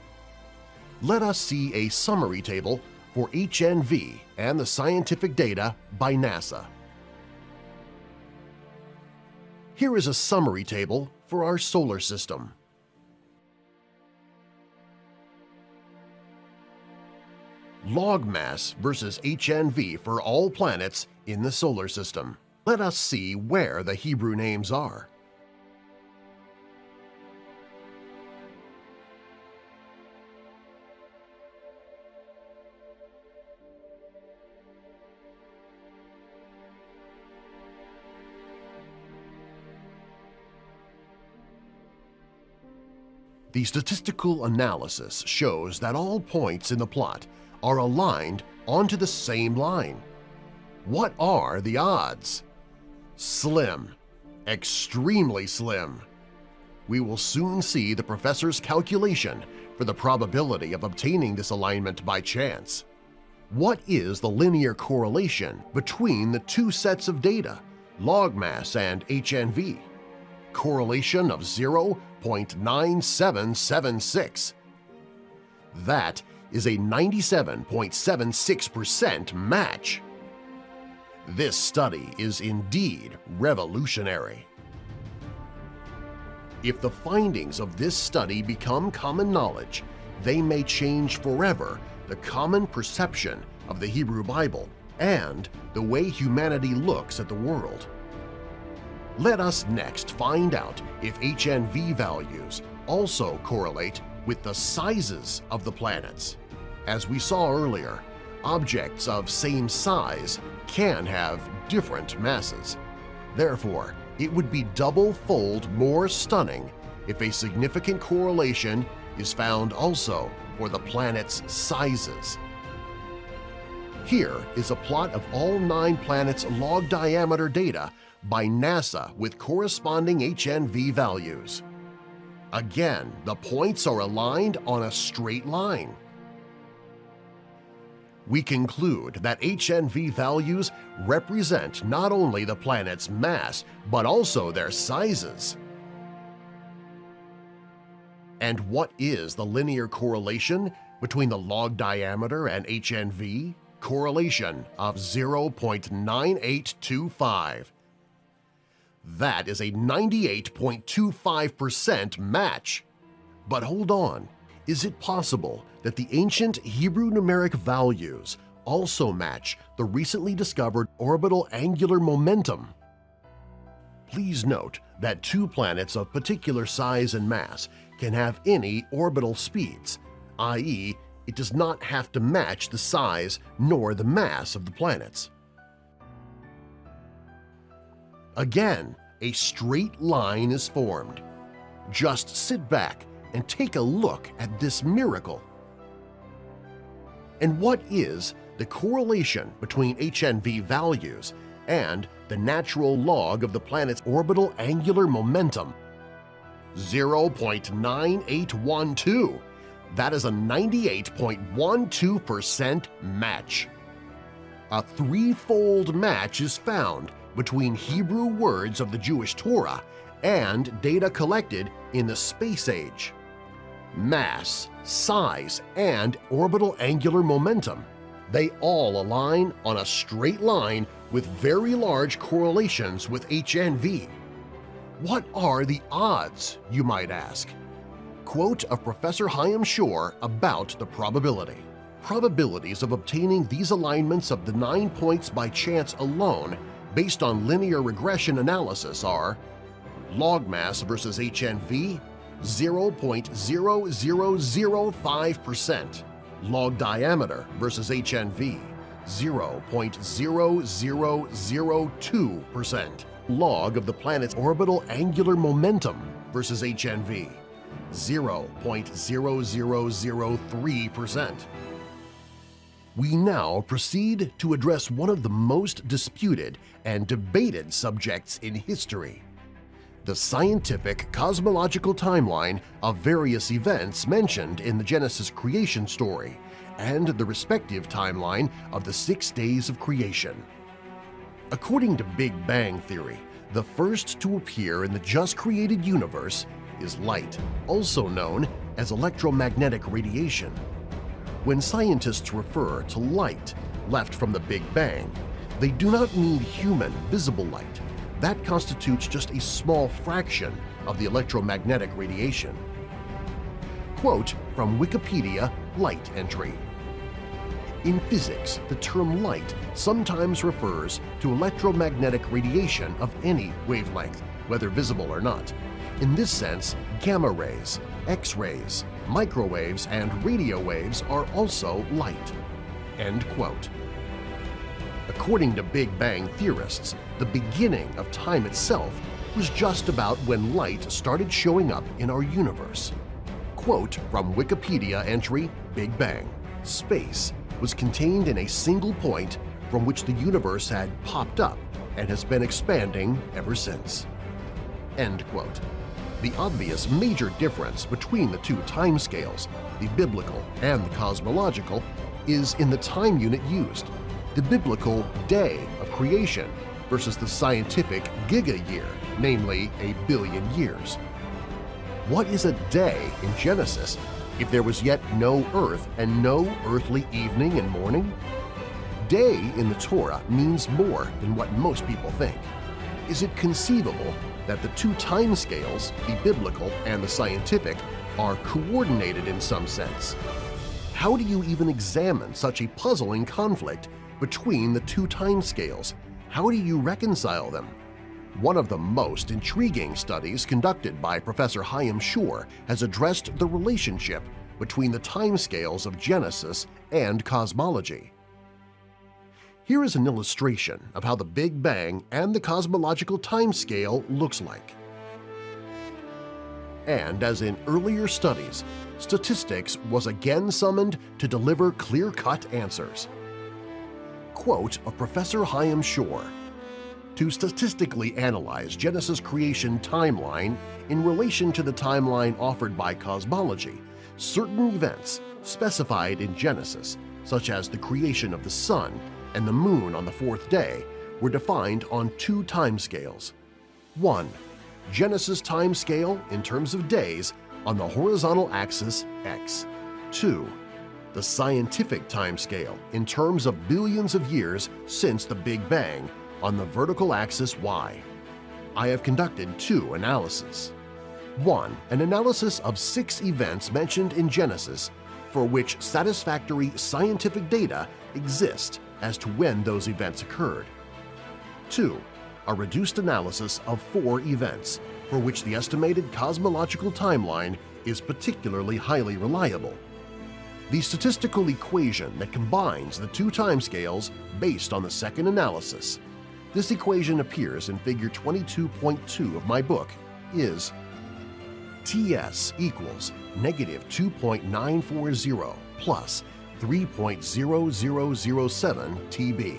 Let us see a summary table for HNV and the scientific data by NASA. Here is a summary table for our solar system. Log mass versus HNV for all planets in the solar system. Let us see where the Hebrew names are. The statistical analysis shows that all points in the plot are aligned onto the same line. What are the odds? Slim. Extremely slim. We will soon see the professor's calculation for the probability of obtaining this alignment by chance. What is the linear correlation between the 2 sets of data, log mass and HNV? Correlation of 0.9776. That is a 97.76% match. This study is indeed revolutionary. If the findings of this study become common knowledge, they may change forever the common perception of the Hebrew Bible and the way humanity looks at the world. Let us next find out if HNV values also correlate with the sizes of the planets. As we saw earlier, objects of same size can have different masses. Therefore, it would be double-fold more stunning if a significant correlation is found also for the planets' sizes. Here is a plot of all 9 planets' log diameter data by NASA with corresponding HNV values. Again, the points are aligned on a straight line. We conclude that HNV values represent not only the planet's mass but also their sizes. And what is the linear correlation between the log diameter and HNV? Correlation of 0.9825. That is a 98.25% match. But hold on, is it possible that the ancient Hebrew numeric values also match the recently discovered orbital angular momentum? Please note that 2 planets of particular size and mass can have any orbital speeds, i.e., it does not have to match the size nor the mass of the planets. Again, a straight line is formed. Just sit back and take a look at this miracle. And what is the correlation between HNV values and the natural log of the planet's orbital angular momentum? 0.9812. That is a 98.12% match. A threefold match is found between Hebrew words of the Jewish Torah and data collected in the space age. Mass, size, and orbital angular momentum, they all align on a straight line with very large correlations with HNV. What are the odds, you might ask? Quote of Professor Chaim Shor about the probability. Probabilities of obtaining these alignments of the 9 points by chance alone based on linear regression analysis are log mass versus HNV 0.0005%, log diameter versus HNV 0.0002%, log of the planet's orbital angular momentum versus HNV 0.0003%. We now proceed to address one of the most disputed and debated subjects in history: the scientific cosmological timeline of various events mentioned in the Genesis creation story and the respective timeline of the 6 days of creation. According to Big Bang theory, the first to appear in the just-created universe is light, also known as electromagnetic radiation. When scientists refer to light left from the Big Bang, they do not mean human visible light. That constitutes just a small fraction of the electromagnetic radiation. Quote from Wikipedia light entry. In physics, the term light sometimes refers to electromagnetic radiation of any wavelength, whether visible or not. In this sense, gamma rays, X-rays, microwaves, and radio waves are also light." End quote. According to Big Bang theorists, the beginning of time itself was just about when light started showing up in our universe. Quote from Wikipedia entry Big Bang: "Space was contained in a single point from which the universe had popped up and has been expanding ever since." End quote. The obvious major difference between the two timescales, the biblical and the cosmological, is in the time unit used, the biblical day of creation versus the scientific giga-year, namely a billion years. What is a day in Genesis if there was yet no earth and no earthly evening and morning? Day in the Torah means more than what most people think. Is it conceivable that the two timescales, the biblical and the scientific, are coordinated in some sense? How do you even examine such a puzzling conflict between the two timescales? How do you reconcile them? One of the most intriguing studies conducted by Professor Chaim Shor has addressed the relationship between the timescales of Genesis and cosmology. Here is an illustration of how the Big Bang and the cosmological timescale looks like. and as in earlier studies, statistics was again summoned to deliver clear-cut answers. Quote of Professor Chaim Shore: "To statistically analyze Genesis creation timeline in relation to the timeline offered by cosmology, certain events specified in Genesis, such as the creation of the sun and the moon on the fourth day, were defined on two timescales. 1. Genesis timescale in terms of days on the horizontal axis X. 2. The scientific timescale in terms of billions of years since the Big Bang on the vertical axis Y. I have conducted two analyses. 1. An analysis of 6 events mentioned in Genesis for which satisfactory scientific data exist as to when those events occurred. 2. A reduced analysis of 4 events for which the estimated cosmological timeline is particularly highly reliable. The statistical equation that combines the two timescales based on the second analysis. This equation appears in Figure 22.2 of my book is TS equals negative 2.940 plus 3.0007 TB,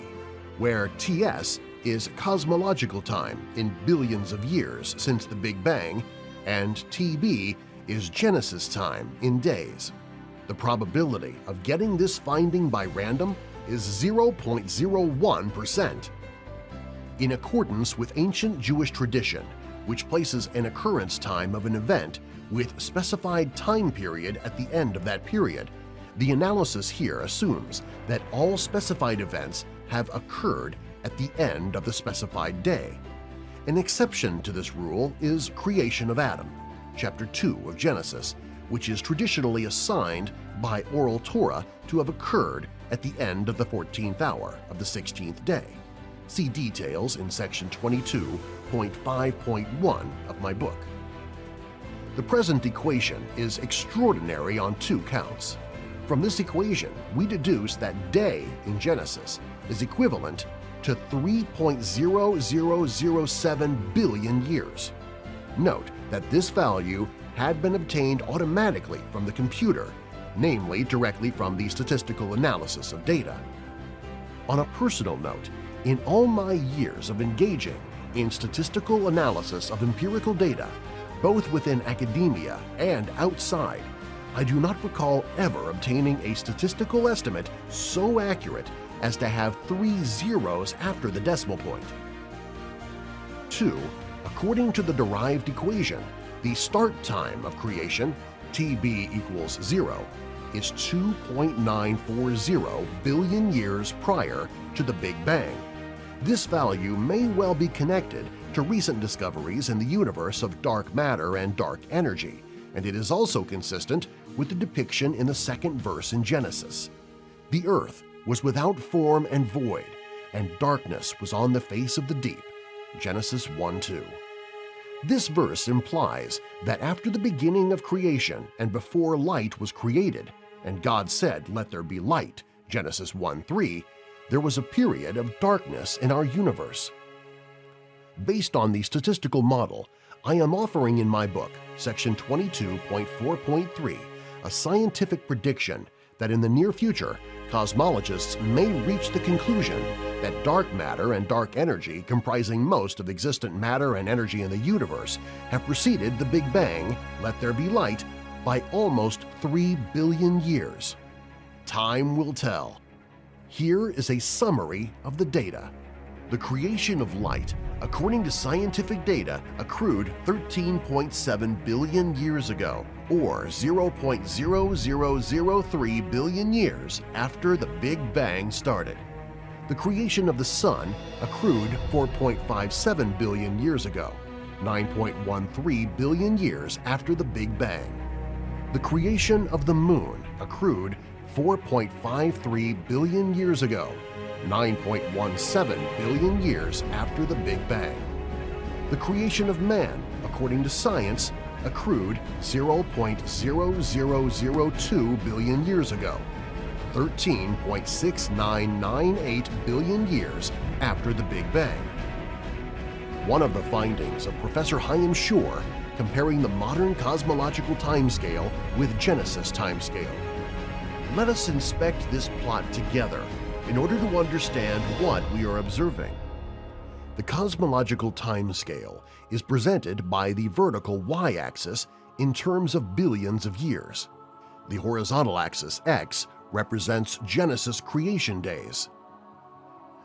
where TS is cosmological time in billions of years since the Big Bang and TB is Genesis time in days. The probability of getting this finding by random is 0.01%. In accordance with ancient Jewish tradition, which places an occurrence time of an event with specified time period at the end of that period, the analysis here assumes that all specified events have occurred at the end of the specified day. An exception to this rule is creation of Adam, chapter 2 of Genesis, which is traditionally assigned by oral Torah to have occurred at the end of the 14th hour of the 16th day. See details in section 22.5.1 of my book. The present equation is extraordinary on 2 counts. From this equation, we deduce that day in Genesis is equivalent to 3.0007 billion years. Note that this value had been obtained automatically from the computer, namely directly from the statistical analysis of data. On a personal note, in all my years of engaging in statistical analysis of empirical data, both within academia and outside, I do not recall ever obtaining a statistical estimate so accurate as to have 3 zeros after the decimal point. 2. According to the derived equation, the start time of creation, TB equals 0, is 2.940 billion years prior to the Big Bang. This value may well be connected to recent discoveries in the universe of dark matter and dark energy, and it is also consistent with the depiction in the second verse in Genesis. The earth was without form and void, and darkness was on the face of the deep. Genesis 1:2. This verse implies that after the beginning of creation and before light was created, and God said, "Let there be light," Genesis 1:3, there was a period of darkness in our universe. Based on the statistical model, I am offering in my book, section 22.4.3, a scientific prediction that in the near future, cosmologists may reach the conclusion that dark matter and dark energy comprising most of existent matter and energy in the universe have preceded the Big Bang, let there be light, by almost 3 billion years. Time will tell. Here is a summary of the data. The creation of light, according to scientific data, accrued 13.7 billion years ago, or 0.0003 billion years after the Big Bang started. The creation of the Sun accrued 4.57 billion years ago, 9.13 billion years after the Big Bang. The creation of the Moon accrued 4.53 billion years ago, 9.17 billion years after the Big Bang. The creation of man, according to science, accrued 0.0002 billion years ago, 13.6998 billion years after the Big Bang. One of the findings of Professor Chaim Shore comparing the modern cosmological timescale with Genesis timescale. Let us inspect this plot together in order to understand what we are observing. The cosmological timescale is presented by the vertical y-axis in terms of billions of years. The horizontal axis x represents Genesis creation days.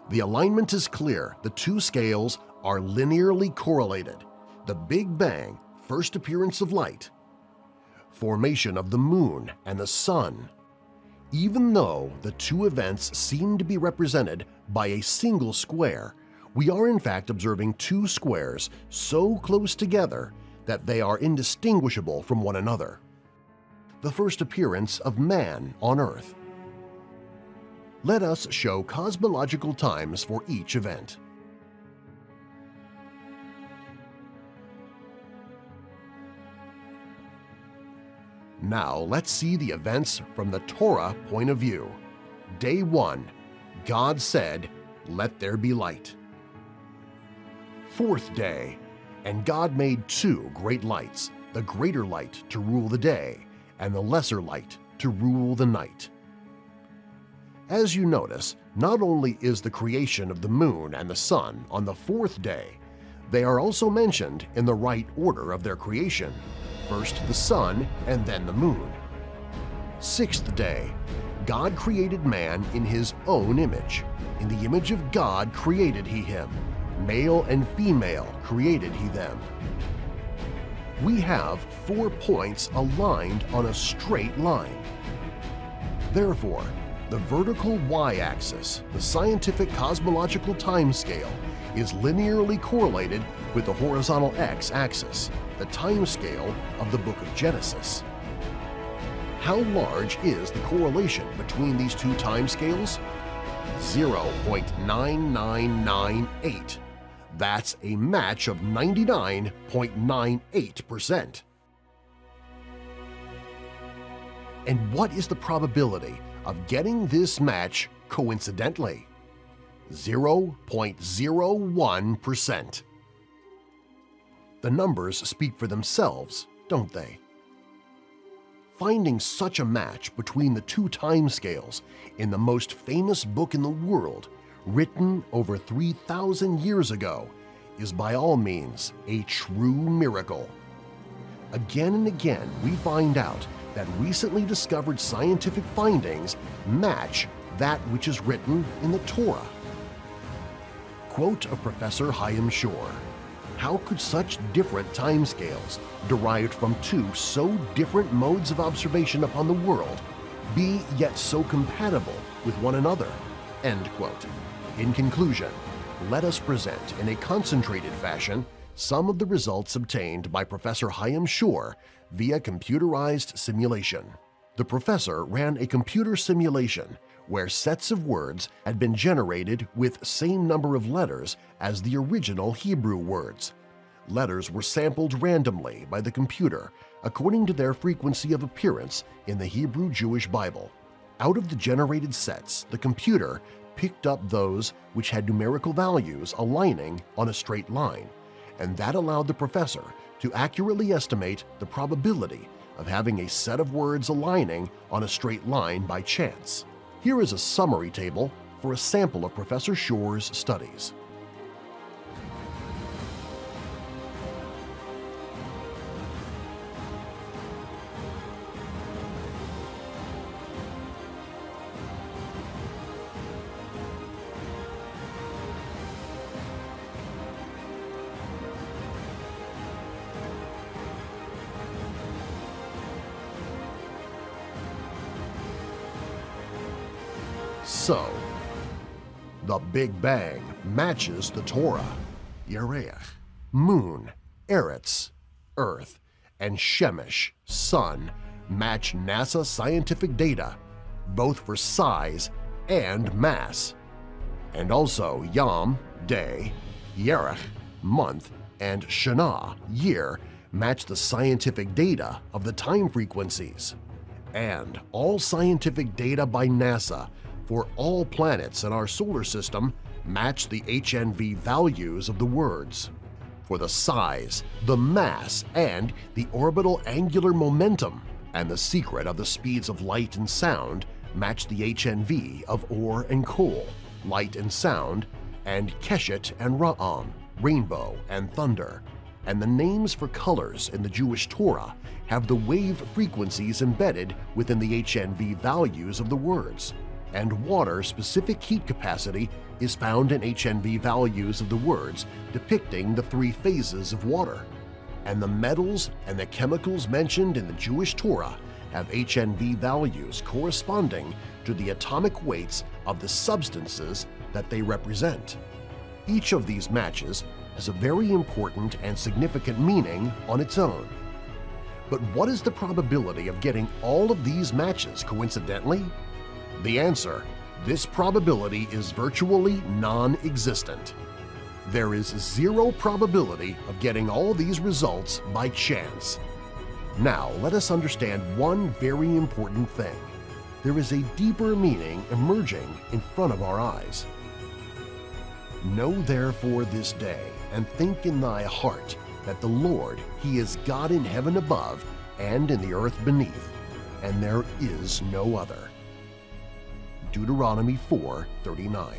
The alignment is clear. The two scales are linearly correlated. The Big Bang, first appearance of light, formation of the moon and the sun. Even though the two events seem to be represented by a single square, we are in fact observing two squares so close together that they are indistinguishable from one another. The first appearance of man on Earth. Let us show cosmological times for each event. Now let's see the events from the Torah point of view. Day 1. God said, "Let there be light." Fourth day, and God made two great lights, the greater light to rule the day, and the lesser light to rule the night. As you notice, not only is the creation of the moon and the sun on the fourth day, they are also mentioned in the right order of their creation, first the sun and then the moon. Sixth day, God created man in his own image. In the image of God created he him. Male and female created he them. We have 4 points aligned on a straight line. Therefore, the vertical y-axis, the scientific cosmological timescale, is linearly correlated with the horizontal x-axis, the timescale of the book of Genesis. How large is the correlation between these two timescales? 0.9998. That's a match of 99.98%. And what is the probability of getting this match coincidentally? 0.01%. The numbers speak for themselves, don't they? Finding such a match between the two timescales in the most famous book in the world, written over 3,000 years ago, is by all means a true miracle. Again and again, we find out that recently discovered scientific findings match that which is written in the Torah. Quote of Professor Chaim Shor: "How could such different timescales, derived from two so different modes of observation upon the world, be yet so compatible with one another?" End quote. In conclusion, let us present in a concentrated fashion some of the results obtained by Professor Chaim Shor via computerized simulation. The professor ran a computer simulation where sets of words had been generated with same number of letters as the original Hebrew words. Letters were sampled randomly by the computer according to their frequency of appearance in the Hebrew Jewish Bible. Out of the generated sets, the computer picked up those which had numerical values aligning on a straight line, and that allowed the professor to accurately estimate the probability of having a set of words aligning on a straight line by chance. Here is a summary table for a sample of Professor Shor's studies. So, the Big Bang matches the Torah, Yereach, Moon, Eretz, Earth, and Shemesh, Sun, match NASA scientific data, both for size and mass. And also Yom, day, Yerech, month, and Shana, year, match the scientific data of the time frequencies. And all scientific data by NASA for all planets in our solar system match the HNV values of the words. for the size, the mass, and the orbital angular momentum, and the secret of the speeds of light and sound match the HNV of Or and Kol, light and sound, and Keshet and Ra'am, rainbow and thunder, and the names for colors in the Jewish Torah have the wave frequencies embedded within the HNV values of the words, and water-specific heat capacity is found in HNV values of the words depicting the three phases of water, and the metals and the chemicals mentioned in the Jewish Torah have HNV values corresponding to the atomic weights of the substances that they represent. Each of these matches has a very important and significant meaning on its own. But what is the probability of getting all of these matches coincidentally? The answer: this probability is virtually non-existent. There is zero probability of getting all these results by chance. Now let us understand one very important thing. There is a deeper meaning emerging in front of our eyes. Know therefore this day, and think in thy heart, that the Lord, He is God in heaven above and in the earth beneath, and there is no other. Deuteronomy 4:39.